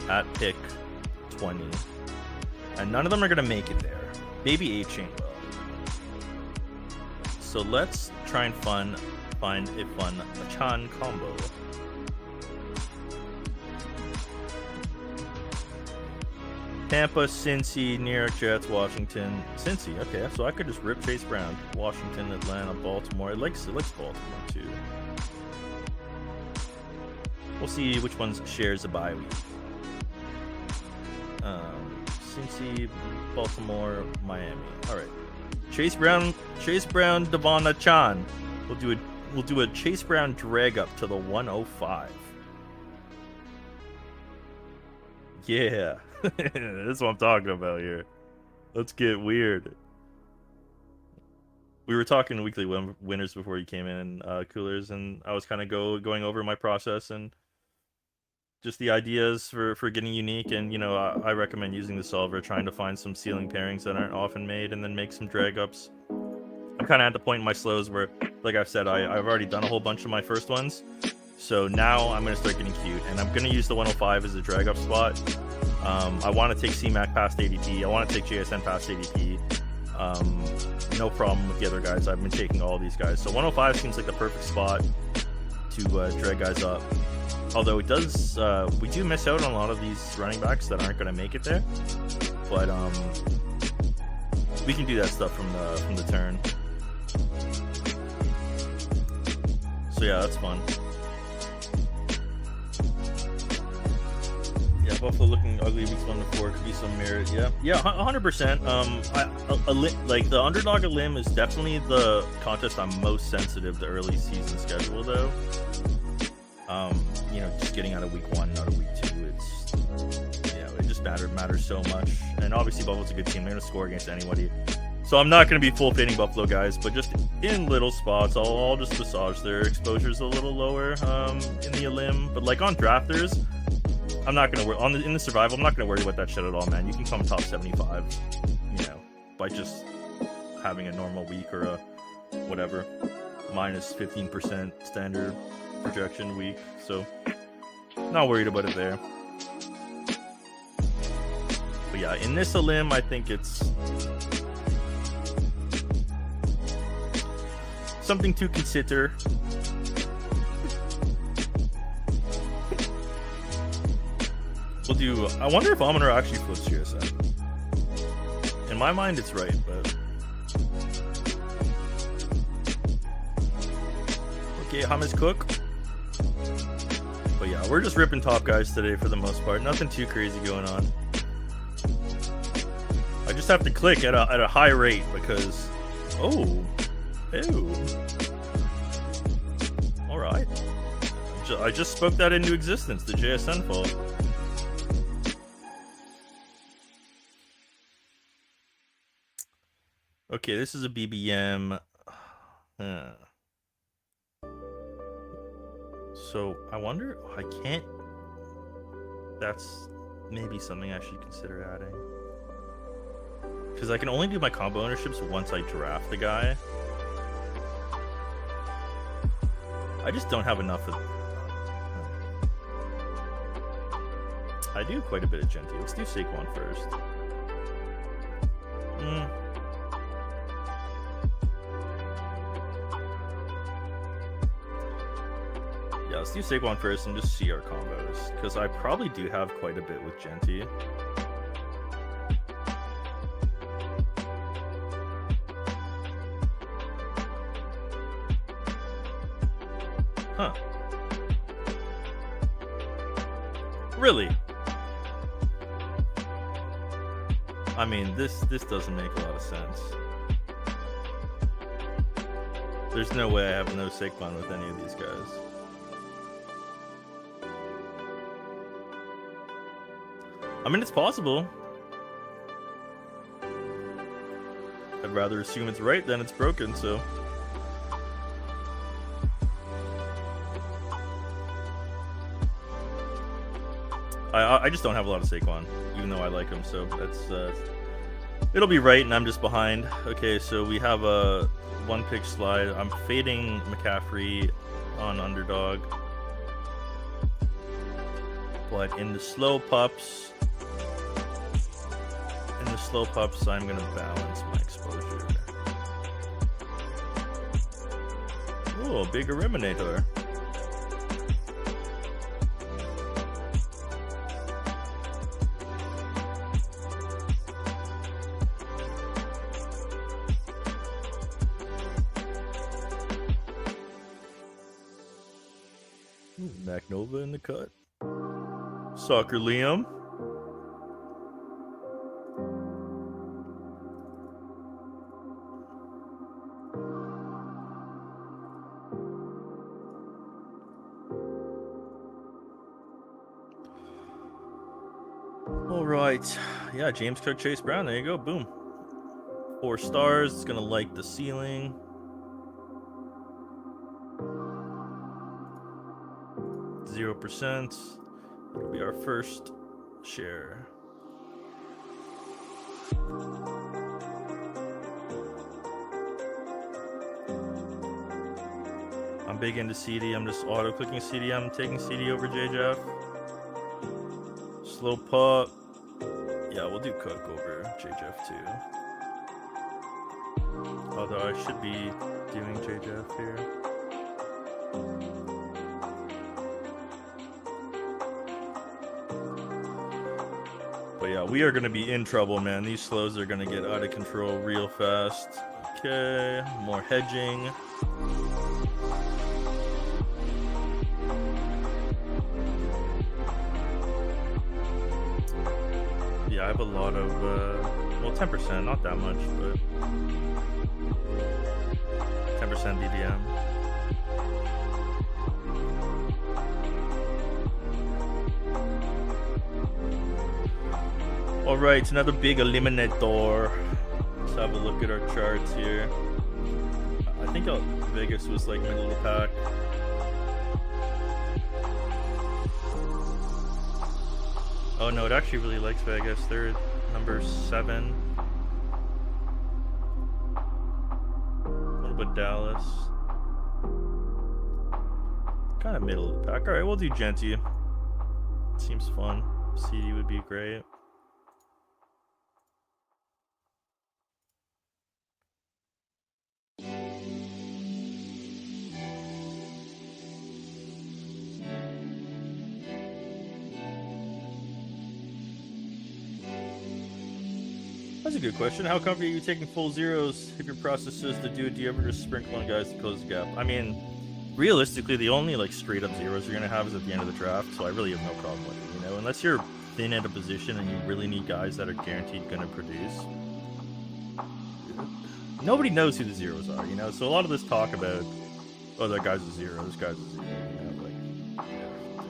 at pick 20, and none of them are gonna make it there. Maybe A-Chain will. So let's try and find a fun Chan combo. Tampa, Cincy, New York Jets, Washington, Cincy. Okay, so I could just rip Chase Brown. Washington, Atlanta, Baltimore. It likes Baltimore too. We'll see which ones shares a bye week. Cincy, Baltimore, Miami. All right. Chase Brown, Devon Chan. We'll do a Chase Brown drag up to the 105. Yeah. That's what I'm talking about here. Let's get weird. We were talking weekly winners before you came in, Coolers, and I was kind of going over my process and just the ideas for getting unique, and you know, I recommend using the solver, trying to find some ceiling pairings that aren't often made, and then make some drag ups. I'm kind of at the point in my slows where, like I've said, I've already done a whole bunch of my first ones, so now I'm gonna start getting cute, and I'm gonna use the 105 as a drag up spot. I want to take CMAC past ADP. I want to take JSN past ADP. No problem with the other guys. I've been taking all these guys, so 105 seems like the perfect spot to drag guys up. Although it does, we do miss out on a lot of these running backs that aren't going to make it there. But we can do that stuff from the turn. So yeah, that's fun. Yeah, Buffalo looking ugly weeks 1 to 4 could be some merit. Yeah, 100%. Like the underdog limb is definitely the contest I'm most sensitive to early season schedule, though. You know, just getting out of week 1, not of week 2. It just matters so much. And obviously, Buffalo's a good team. They're gonna score against anybody. So I'm not gonna be full fading Buffalo guys, but just in little spots, I'll just massage their exposures a little lower in the limb. But like on drafters, I'm not gonna worry in the survival. I'm not gonna worry about that shit at all, man. You can come top 75, you know, by just having a normal week or a whatever minus 15% standard projection week. So not worried about it there. But yeah, in this limb, I think it's something to consider. We'll do. I wonder if Omnor actually flips GSM. In my mind, it's right, but okay, Hummus Cook. But yeah, we're just ripping top guys today for the most part. Nothing too crazy going on. I just have to click at a high rate because, oh, ew. All right. I just spoke that into existence. The JSN fault. Okay, this is a BBM. So I wonder. I can't. That's maybe something I should consider adding. Because I can only do my combo ownerships once I draft the guy. I just don't have enough of. I do quite a bit of Genty. Let's do Saquon first. Yeah, let's do Saquon first and just see our combos. Because I probably do have quite a bit with Genty. Huh. Really? I mean, this doesn't make a lot of sense. There's no way I have no Saquon with any of these guys. I mean, it's possible. I'd rather assume it's right than it's broken, so. I just don't have a lot of Saquon, even though I like him, so that's it'll be right, and I'm just behind. Okay, so we have a one-pick slide. I'm fading McCaffrey on underdog, but in the slow pups, I'm gonna balance my exposure. Oh, big Eliminator. MacNova in the cut. Soccer Liam. All right. Yeah, James Cook, Chase Brown. There you go. Boom. 4 stars. It's going to light the ceiling. %. It'll be our first share. I'm big into CD. I'm just auto-clicking CD. I'm taking CD over JJF. Slow pup. Yeah, we'll do Cook over JJF too. Although I should be doing JJF here. But yeah, we are going to be in trouble, man. These slows are going to get out of control real fast. Okay, more hedging. Yeah, I have a lot of, well, 10%, not that much, but 10% BBM. Alright, another big eliminator. Let's have a look at our charts here. I think Vegas was like middle of the pack. Oh no, it actually really likes Vegas. They're number 7. A little bit Dallas. Kind of middle of the pack. Alright, we'll do Genty. Seems fun. CD would be great. That's a good question. How comfortable are you taking full zeros if your process says to do it? Do you ever just sprinkle on guys to close the gap? I mean, realistically, the only like straight up zeros you're gonna have is at the end of the draft, so I really have no problem with it. You know, unless you're thin at a position and you really need guys that are guaranteed gonna produce. Nobody knows who the zeros are, you know. So a lot of this talk about, oh, that guy's a zero, this guy's a zero, you know, like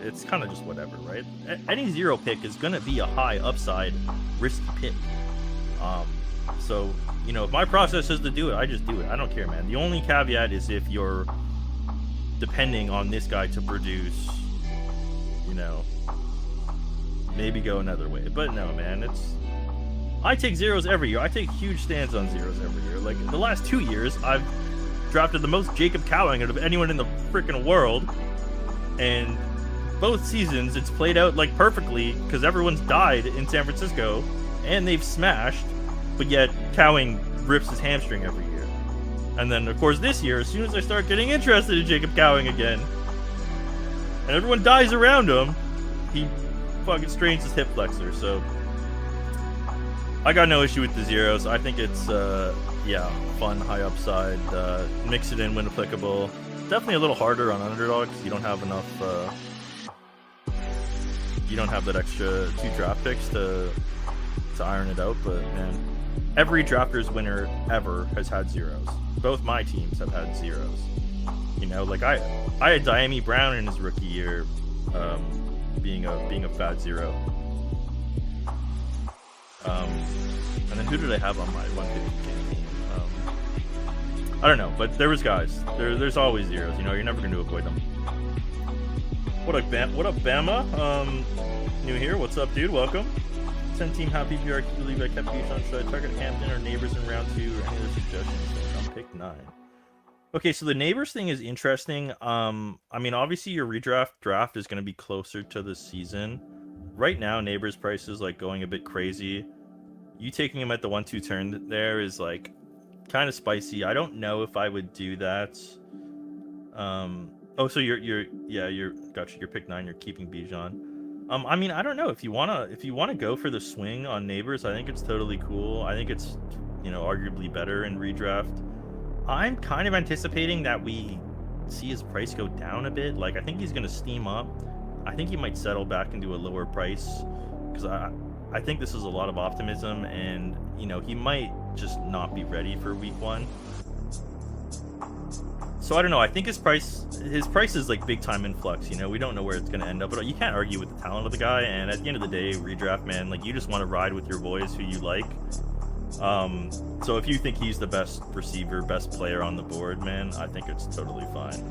it's kind of just whatever, right? Any zero pick is gonna be a high upside, risky pick. So, you know, if my process is to do it, I just do it. I don't care, man. The only caveat is if you're depending on this guy to produce, you know, maybe go another way. But no, man, I take zeros every year. I take huge stands on zeros every year. Like, the last 2 years, I've drafted the most Jacob Cowing out of anyone in the freaking world. And both seasons, it's played out, like, perfectly, because everyone's died in San Francisco, and they've smashed. But yet, Cowing rips his hamstring every year. And then, of course, this year, as soon as I start getting interested in Jacob Cowing again, and everyone dies around him, he fucking strains his hip flexor. So, I got no issue with the zeros. I think it's, yeah, fun, high upside. Mix it in when applicable. Definitely a little harder on underdogs. You don't have enough, you don't have that extra 2 draft picks to iron it out, but man, every drafters winner ever has had zeros. Both my teams have had zeros. You know, like I had Diami Brown in his rookie year, being a fat zero. And then who did I have on my 150K team? I don't know, but there was guys. There's always zeros. You know, you're never going to avoid them. What up, Bama? New here. What's up, dude? Welcome. 10 team happy PPR. I believe I kept Bichon. Should I target Hampton or neighbors in round 2 or any other suggestions? I'm pick 9. Okay, so the neighbors thing is interesting. I mean, obviously your redraft draft is going to be closer to the season. Right now, neighbors price is like going a bit crazy. You taking him at the 1-2 turn there is like kind of spicy. I don't know if I would do that. Oh, so you're gotcha. You're pick 9. You're keeping Bijan. I mean, I don't know if you wanna go for the swing on neighbors. I think it's totally cool. I think it's, you know, arguably better in redraft. I'm kind of anticipating that we see his price go down a bit. Like, I think he's gonna steam up. I think he might settle back into a lower price because I think this is a lot of optimism, and you know, he might just not be ready for week 1. So I don't know. I think his price is like big time in flux. You know, we don't know where it's going to end up, but you can't argue with the talent of the guy. And at the end of the day, redraft, man, like you just want to ride with your boys who you like. So if you think he's the best receiver, best player on the board, man, I think it's totally fine.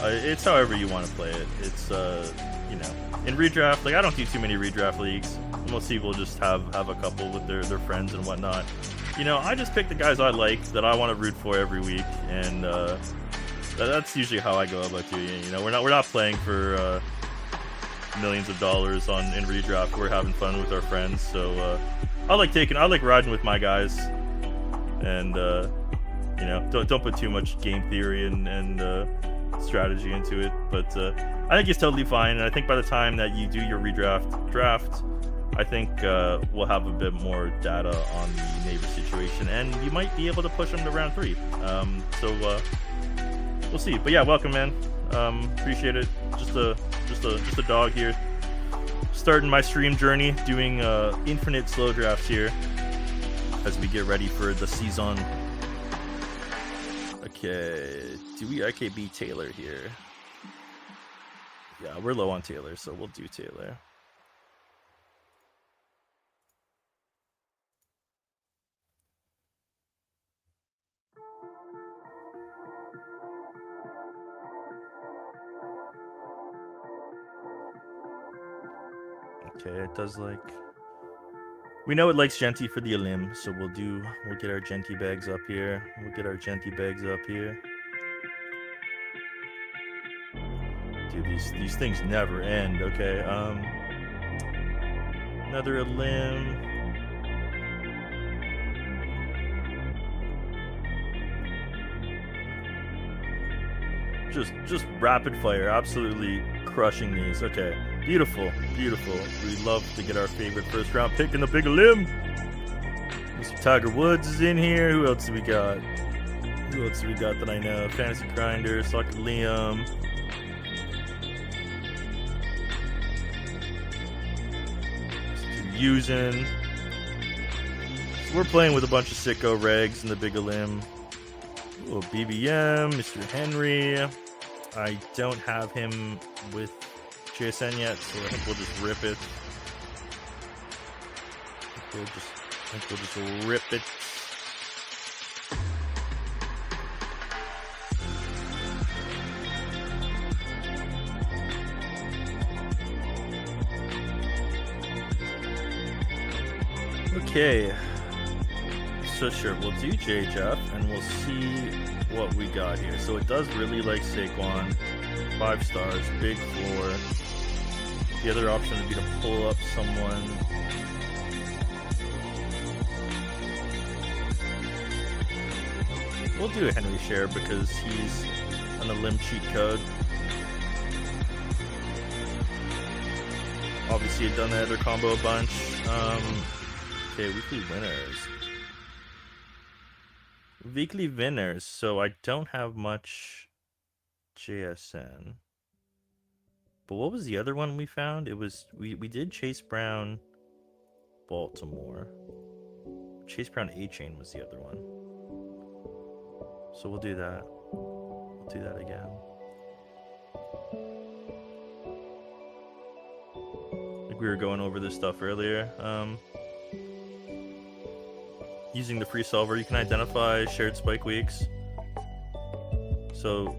It's however you want to play it. It's you know, in redraft, like I don't do too many redraft leagues. Most people just have a couple with their friends and whatnot. You know, I just pick the guys I like that I want to root for every week, and that's usually how I go about doing it. You know, we're not playing for millions of dollars in redraft. We're having fun with our friends, so I like riding with my guys, and you know, don't put too much game theory and strategy into it. But I think it's totally fine, and I think by the time that you do your redraft draft, I think we'll have a bit more data on the neighbor situation, and you might be able to push them to round 3. So we'll see. But yeah, welcome, man. Appreciate it. Just a dog here, starting my stream journey, doing infinite slow drafts here as we get ready for the season. Okay, do we IKB Taylor here? Yeah, we're low on Taylor, so we'll do Taylor. Okay, it does like... We know it likes Genty for the Elim, so we'll get our Genty bags up here. Dude, these things never end. Okay, another Elim. Just rapid fire, absolutely crushing these. Okay, beautiful. We love to get our favorite first round pick in the big limb. Mr. Tiger Woods is in here. Who else do we got that I know? Fantasy Grinder, Soccer Liam. Using. So we're playing with a bunch of sicko regs in the big limb. Oh, BBM, Mr. Henry. I don't have him with JSN yet, so I think we'll just rip it. I think we'll just rip it. Okay. So sure, we'll do JHF and we'll see what we got here. So it does really like Saquon, 5 stars, big floor. The other option would be to pull up someone. We'll do a Henry Share because he's on the limb cheat code. Obviously, I've done the other combo a bunch. Okay, weekly winners. So I don't have much JSN. But what was the other one we found? It was we did Chase Brown, Baltimore. Chase Brown A-Chain was the other one. So we'll do that. We'll do that again. I think we were going over this stuff earlier. Using the free solver, you can identify shared spike weeks. So,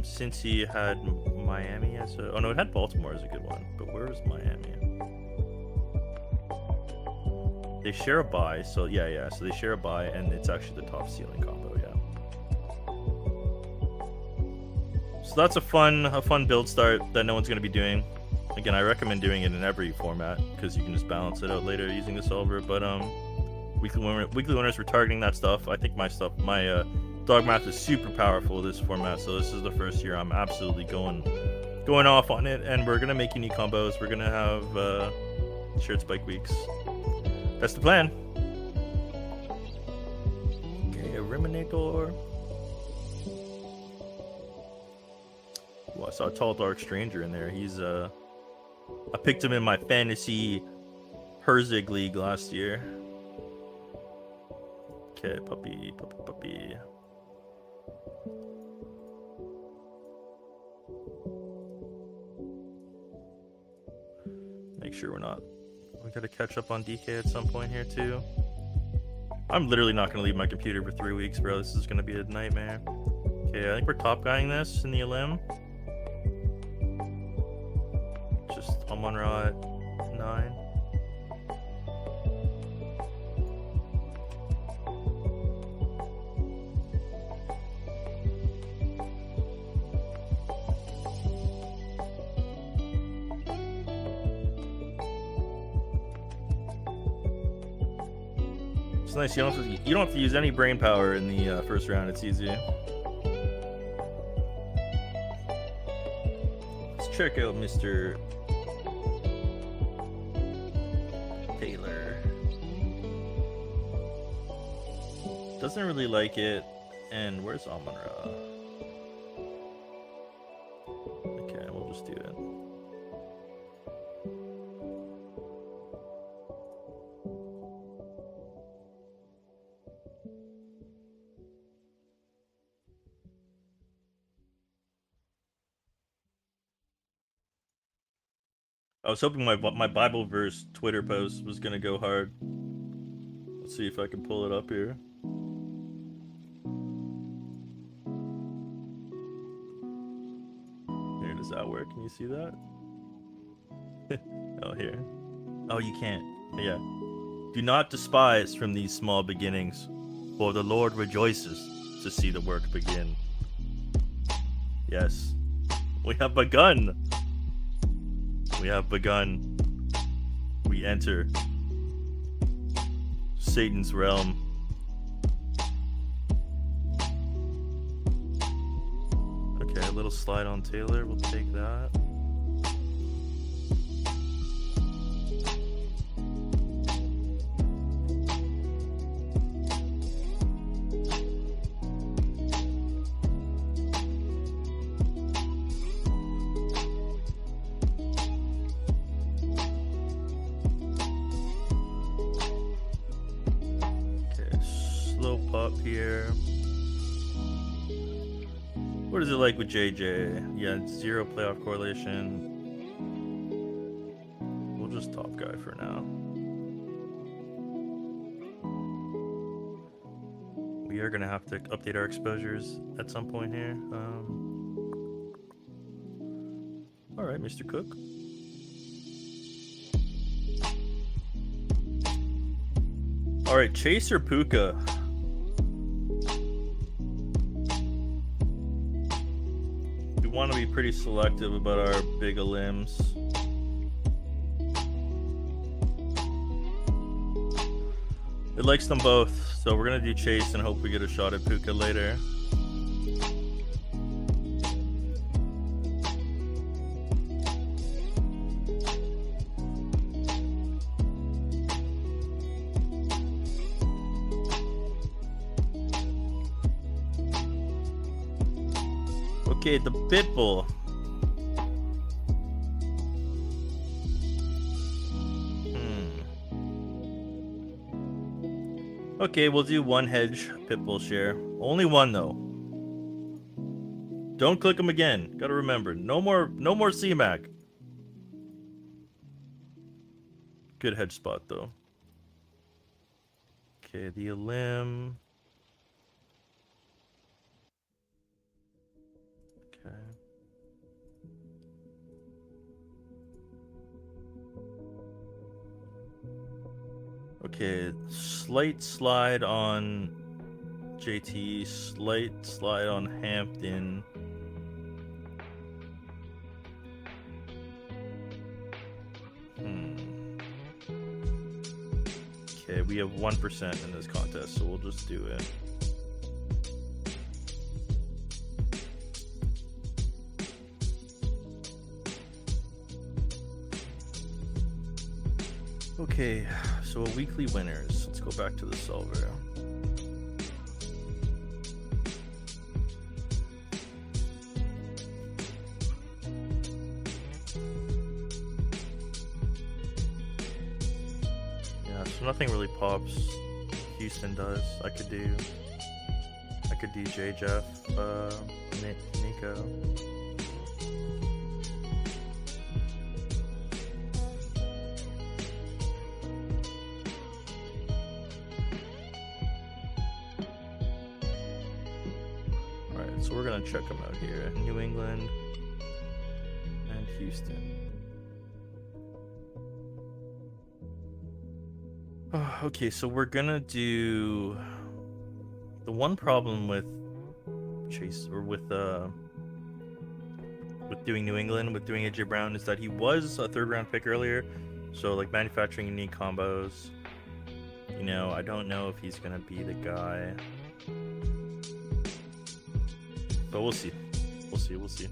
since he had Miami as a... Oh no, it had Baltimore as a good one. But where is Miami? They share a buy, so yeah. So they share a buy, and it's actually the top ceiling combo, yeah. So that's a fun build start that no one's going to be doing. Again, I recommend doing it in every format because you can just balance it out later using the solver. But weekly winners, we're targeting that stuff. I think my Dogmath is super powerful this format, so this is the first year I'm absolutely going off on it, and we're gonna make unique combos. We're gonna have shared spike weeks. That's the plan. Okay, a Riminator. Ooh, I saw a tall dark stranger in there. He's I picked him in my fantasy Herzig league last year. Okay, puppy. Make sure we gotta catch up on DK at some point here too. I'm literally not gonna leave my computer for 3 weeks, bro. This is gonna be a nightmare. Okay, I think we're top guying this in the Elim. Just Amon-Ra at 9. It's nice. You don't have to use any brain power in the first round. It's easy. Let's check out Mr. Taylor. Doesn't really like it. And where's Amon-Ra? Okay, we'll just do it. I was hoping my Bible verse Twitter post was gonna go hard. Let's see if I can pull it up here. Here, does that work? Can you see that? Oh, here. Oh, you can't. Yeah. Do not despise from these small beginnings, for the Lord rejoices to see the work begin. Yes. We have begun. We have begun. We enter Satan's realm. Okay, a little slide on Taylor. We'll take that. Here. What is it like with JJ? Yeah, 0 playoff correlation. We'll just top guy for now. We are gonna have to update our exposures at some point here. All right, Mr. Cook. All right, Chase or Puka? Want to be pretty selective about our big limbs. It likes them both, so we're gonna do Chase and hope we get a shot at Puka later. Okay, the Pitbull. Okay, we'll do one hedge Pitbull share. Only one though. Don't click them again. Gotta remember, no more C-Mac. Good hedge spot though. Okay, the Elim. Okay. Okay, slight slide on JT, slight slide on Hampton. Okay, we have 1% in this contest, so we'll just do it. Okay, so weekly winners. Let's go back to the solver. Yeah, so nothing really pops. Houston does. I could do J Jeff, Nico. so we're gonna check them out here. New England and Houston. Okay, so we're gonna do the one problem with Chase or with doing New England, with doing AJ Brown, is that he was a 3rd round pick earlier. So like manufacturing unique combos, you know, I don't know if he's gonna be the guy, but we'll see. We'll see.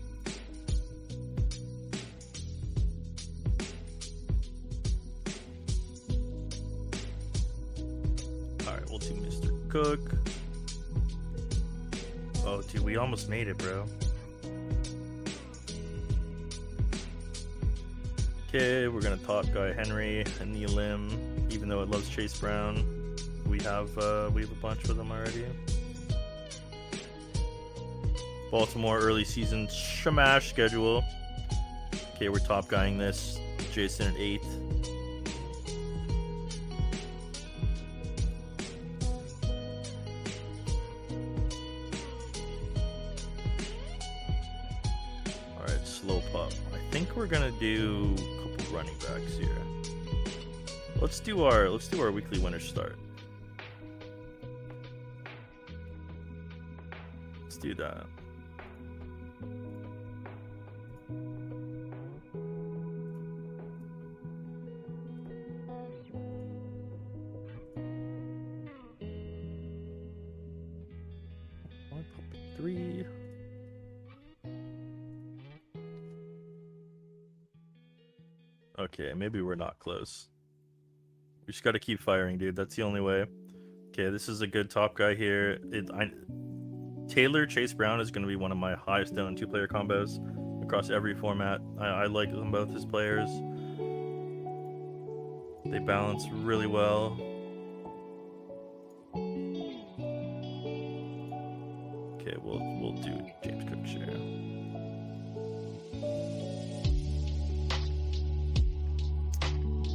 All right, we'll do Mr. Cook. Oh, dude, we almost made it, bro. Okay, we're gonna top guy Henry in the limb, even though it loves Chase Brown. We have a bunch of them already. Baltimore early season shamash schedule. Okay, we're top guying this. Jason at 8. Alright, slow pop. I think we're gonna do a couple running backs here. Let's do our weekly winner start. Let's do that. Puppy 3. Okay, maybe we're not close. We just got to keep firing, dude. That's the only way. Okay, this is a good top guy here. Taylor Chase Brown is going to be one of my highest owned 2-player combos across every format. I like them both as players. They balance really well. Okay, we'll do James Cook share.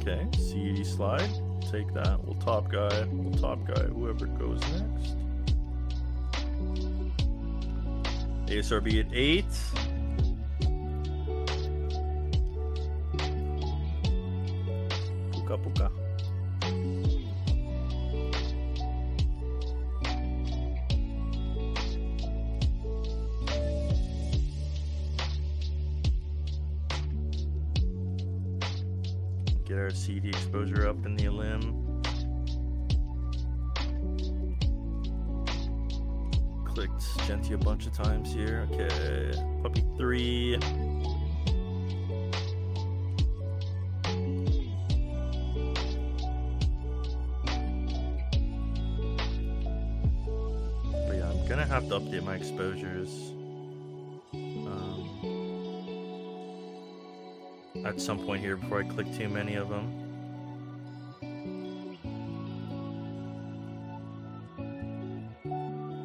Okay, CD slide. Take that. We'll top guy whoever goes next. ASRB at 8. Puka puka. Get our CD exposure up in the limb. Clicked Genty a bunch of times here. Okay, puppy 3. But yeah, I'm gonna have to update my exposures at some point here before I click too many of them.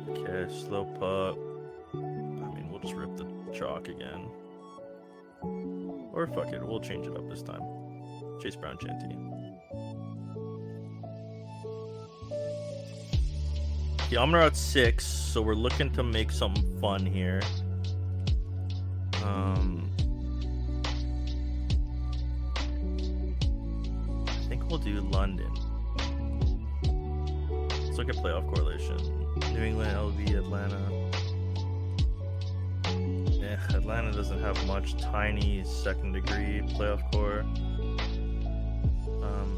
Okay, slow pup. I mean, we'll just rip the chalk again. Or fuck it, we'll change it up this time. Chase Brown Genty. The Omnar at 6, so we're looking to make something fun here. I think we'll do London. Let's look at playoff correlation. New England, LV, Atlanta. Yeah, Atlanta doesn't have much. Tiny second degree playoff core.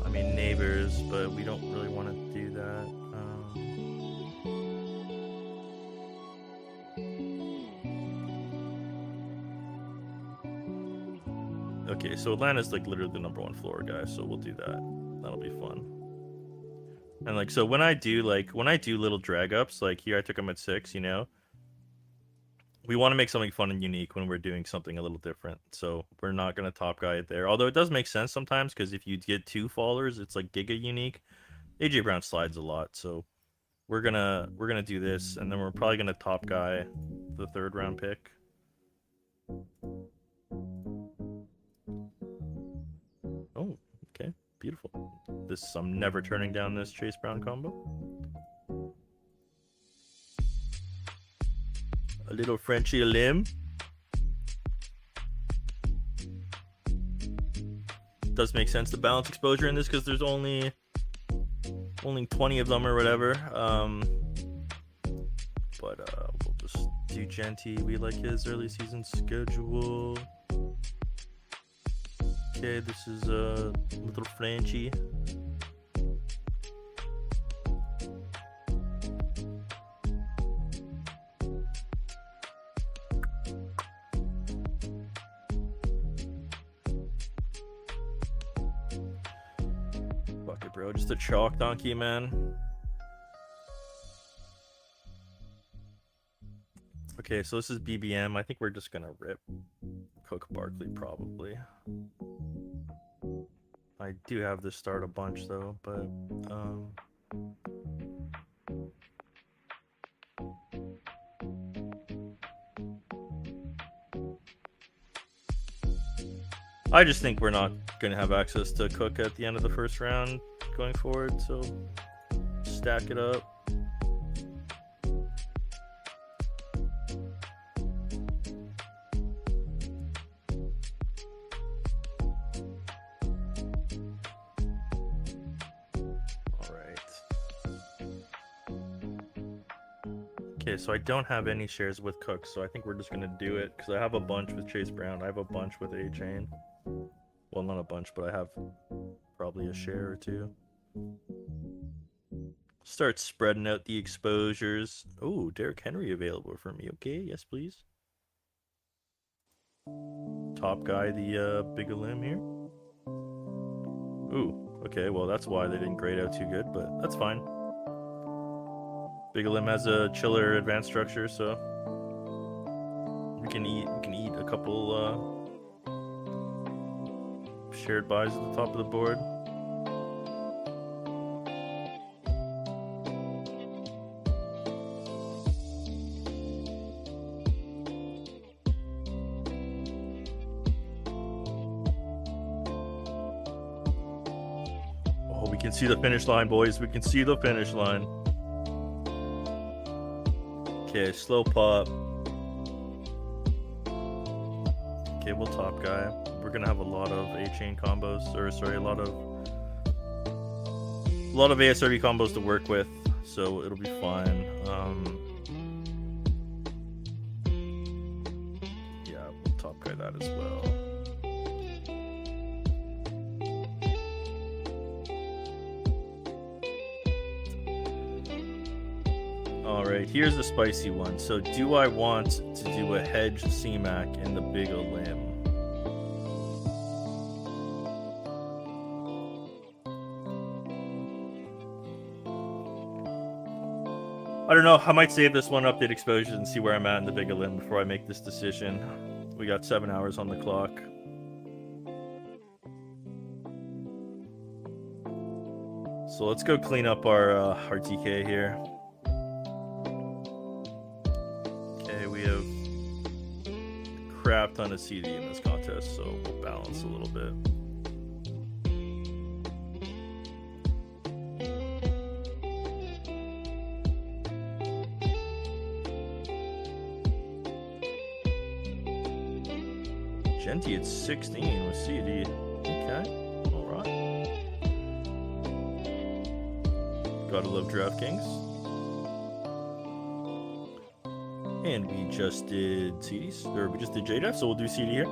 I mean neighbors, but we don't really want to do that. Okay, so Atlanta's like literally the #1 floor guy, so we'll do that. That'll be fun. And like, so when I do little drag ups, like here I took him at 6, you know, we want to make something fun and unique when we're doing something a little different. So we're not going to top guy it there. Although it does make sense sometimes, because if you get 2 fallers, it's like giga unique. AJ Brown slides a lot, so we're gonna do this, and then we're probably gonna top guy the 3rd round pick. Oh, okay, beautiful. I'm never turning down this Chase Brown combo. A little Frenchie limb. Does make sense to balance exposure in this because there's only 20 of them or whatever. But we'll just do Genty. We like his early season schedule. Okay, this is a little Frenchie. Fuck it, bro. Just a chalk donkey, man. Okay, so this is BBM. I think we're just gonna rip Cook Barkley probably. I do have this start a bunch though, but I just think we're not gonna have access to Cook at the end of the first round going forward, so stack it up. Okay, so I don't have any shares with Cook, so I think we're just gonna do it because I have a bunch with Chase Brown. I have a bunch with A-Chain. Well, not a bunch, but I have probably a share or two. Start spreading out the exposures. Oh, Derrick Henry available for me. Okay, yes, please. Top guy, the big limb here. Ooh, okay, well that's why they didn't grade out too good, but that's fine. Big limb has a chiller advanced structure, so we can eat a couple shared buys at the top of the board. Oh, we can see the finish line, boys. We can see the finish line. Okay, slow pop. Okay, we'll top guy. We're gonna have a lot of A-Chain combos, or sorry, a lot of ASRB combos to work with, so it'll be fine. Yeah, we'll top guy that as well. Alright, here's the spicy one. So do I want to do a hedge C-Mac in the big limb? I don't know, I might save this one, update exposures, and see where I'm at in the big limb before I make this decision. We got 7 hours on the clock. So let's go clean up our TK here. We have a crap ton of CD in this contest, so we'll balance a little bit. Genty at 16 with CD. Okay, alright. Gotta love DraftKings. And we just did CDs, or we just did JDF, so we'll do CD here.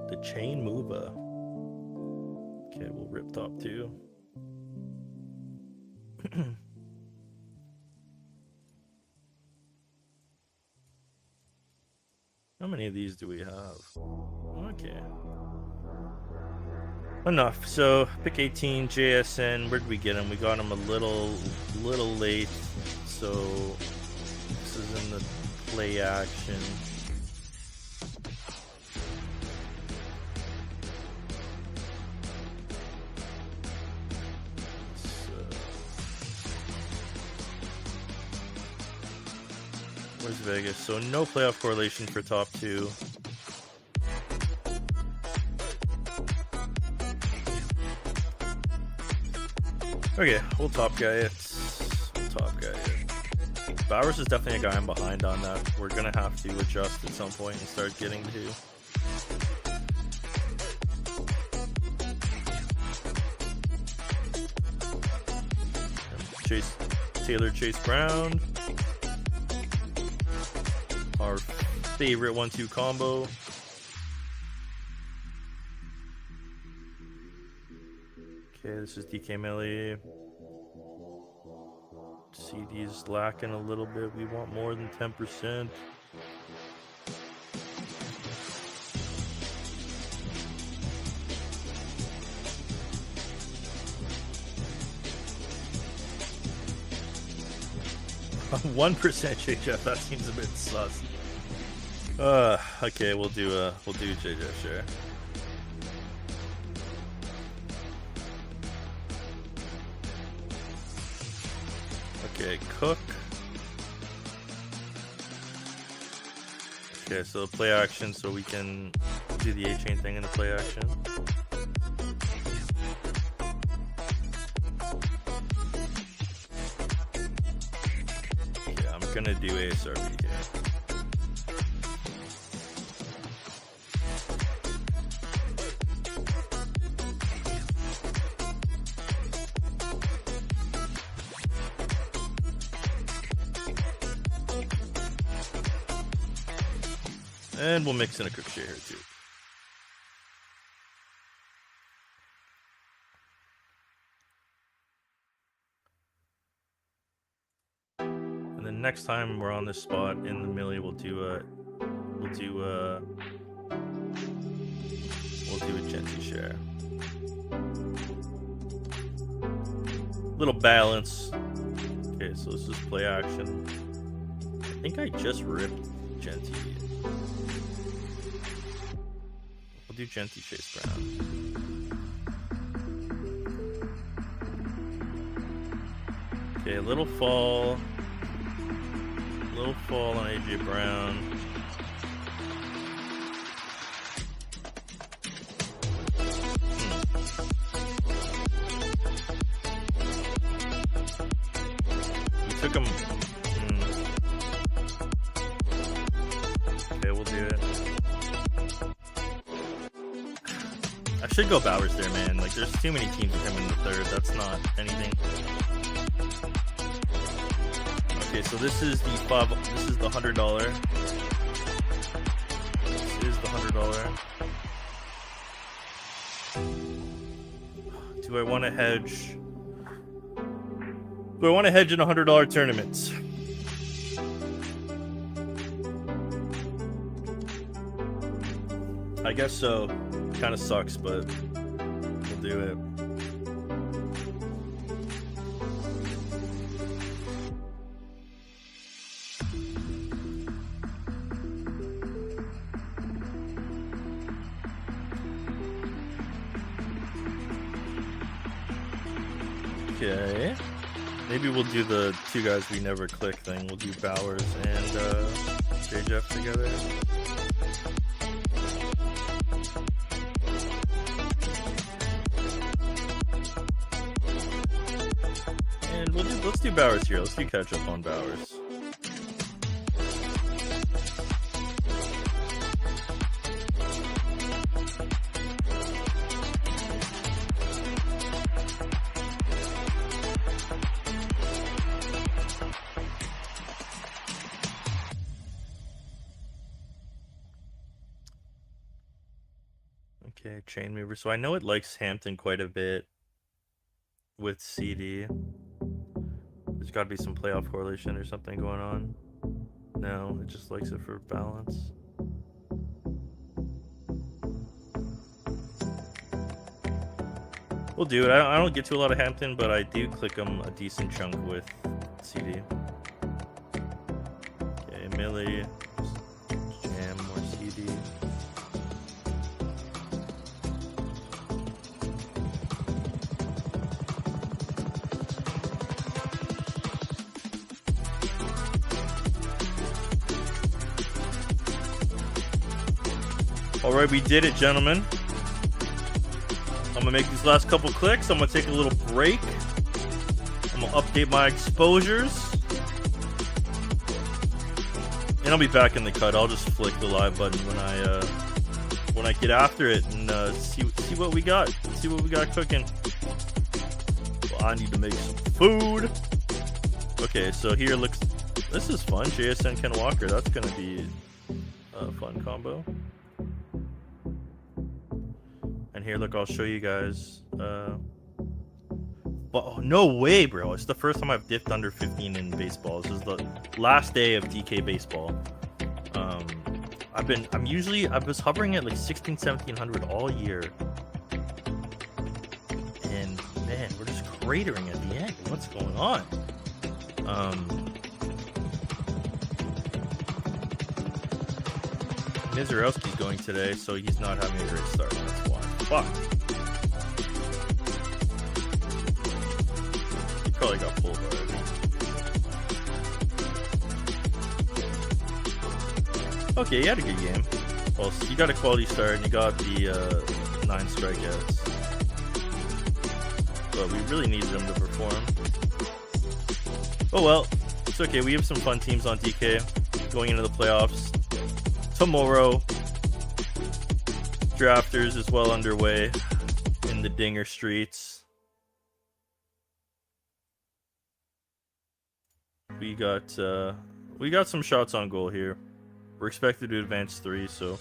The chain mover. Okay, we'll rip top 2. How many of these do we have? Okay. Enough. So pick 18 JSN. Where did we get him? We got him a little late. So this is in the play action. Where's Vegas? So no playoff correlation for top 2. Okay, we'll top guy it. Top guy it. Bowers is definitely a guy I'm behind on that. We're gonna have to adjust at some point and start getting to. Chase Brown. Our favorite 1-2 combo. Okay, this is DK Millie. CD's lacking a little bit. We want more than 10%. A 1% JJF, that seems a bit sus. Okay, we'll do JJF share. Okay, Cook. Okay, so play action, so we can do the A-chain thing in the play action. Yeah, I'm gonna do ASRB here. And we'll mix in a Cook share here too. And then next time we're on this spot in the Millie, we'll do a Genty share. Little balance. Okay, so this is play action. I think I just ripped Genty. We'll do Genty Chase Brown. Okay, a little fall on AJ Brown. We took him. Okay, we'll do it. I should go Bowers there, man. Like, there's too many teams with him in the third. That's not anything. Okay, so this is the $100. This is the $100. Do I want to hedge? Do I want to hedge in $100 tournaments? I guess so. Kind of sucks, but we'll do it. Okay. Maybe we'll do the two guys we never click thing. We'll do Bowers and JJF together. And let's do Bowers here. Let's do catch up on Bowers. Okay, chain mover. So I know it likes Hampton quite a bit with CD. There's got to be some playoff correlation or something going on. No, it just likes it for balance. We'll do it. I don't get to a lot of Hampton, but I do click him a decent chunk with CD. Okay, Millie. Jam, more CD. All right, we did it, gentlemen. I'm gonna make these last couple clicks. I'm gonna take a little break. I'm gonna update my exposures. And I'll be back in the cut. I'll just flick the live button when I get after it and see what we got. See what we got cooking. Well, I need to make some food. Okay, so here looks. This is fun. JSN Ken Walker. That's gonna be a fun combo. And here, look, I'll show you guys. Oh, no way, bro. It's the first time I've dipped under 15 in baseball. This is the last day of DK baseball. I was hovering at like 16, 1700 all year. And man, we're just cratering at the end. What's going on? Mizarowski's going today, so he's not having a great start. That's why. Fuck. He probably got pulled already. Okay, he had a good game. Well, he got a quality start, and he got the 9 strikeouts. But we really needed him to perform. Oh well, it's okay. We have some fun teams on DK going into the playoffs. Tomorrow, drafters is well underway in the Dinger streets. We got some shots on goal here. We're expected to advance 3, so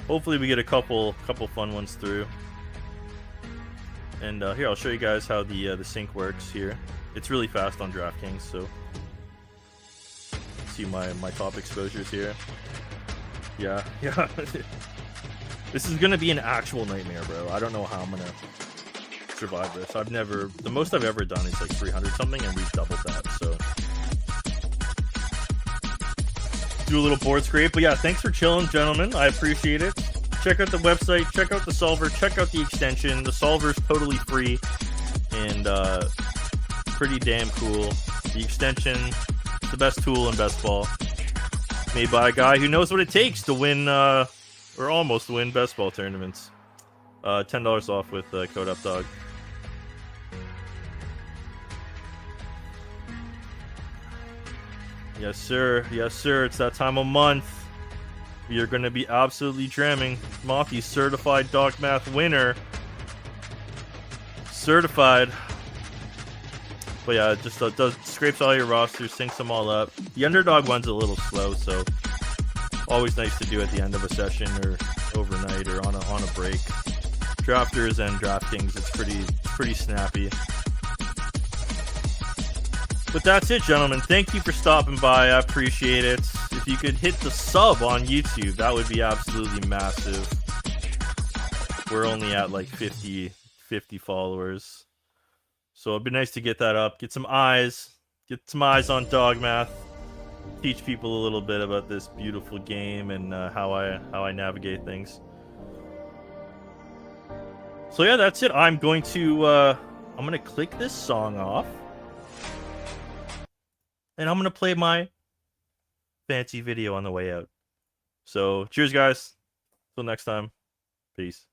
hopefully we get a couple fun ones through. And here, I'll show you guys how the sync works here. It's really fast on DraftKings, so see my top exposures here. Yeah. This is gonna be an actual nightmare, bro. I don't know how I'm gonna survive this. The most I've ever done is like 300 something, and we've doubled that, so. Do a little board scrape, but yeah, thanks for chilling, gentlemen. I appreciate it. Check out the website, check out the solver, check out the extension. The solver's totally free and pretty damn cool. The extension, the best tool in Bestball. Made by a guy who knows what it takes to win, or almost win, Bestball tournaments. $10 off with code UPDOG. Yes, sir. Yes, sir. It's that time of month. We are going to be absolutely jamming. Mafia certified Dogmath winner. Certified. But yeah, it just scrapes all your rosters, syncs them all up. The underdog one's a little slow, so always nice to do at the end of a session or overnight or on a break. Drafters and DraftKings, it's pretty snappy. But that's it, gentlemen. Thank you for stopping by. I appreciate it. If you could hit the sub on YouTube, that would be absolutely massive. We're only at like 50 followers. So it'd be nice to get that up. Get some eyes on Dogmath. Teach people a little bit about this beautiful game and how I navigate things. So yeah, that's it. I'm going to click this song off. And I'm going to play my fancy video on the way out. So, cheers, guys. Till next time. Peace.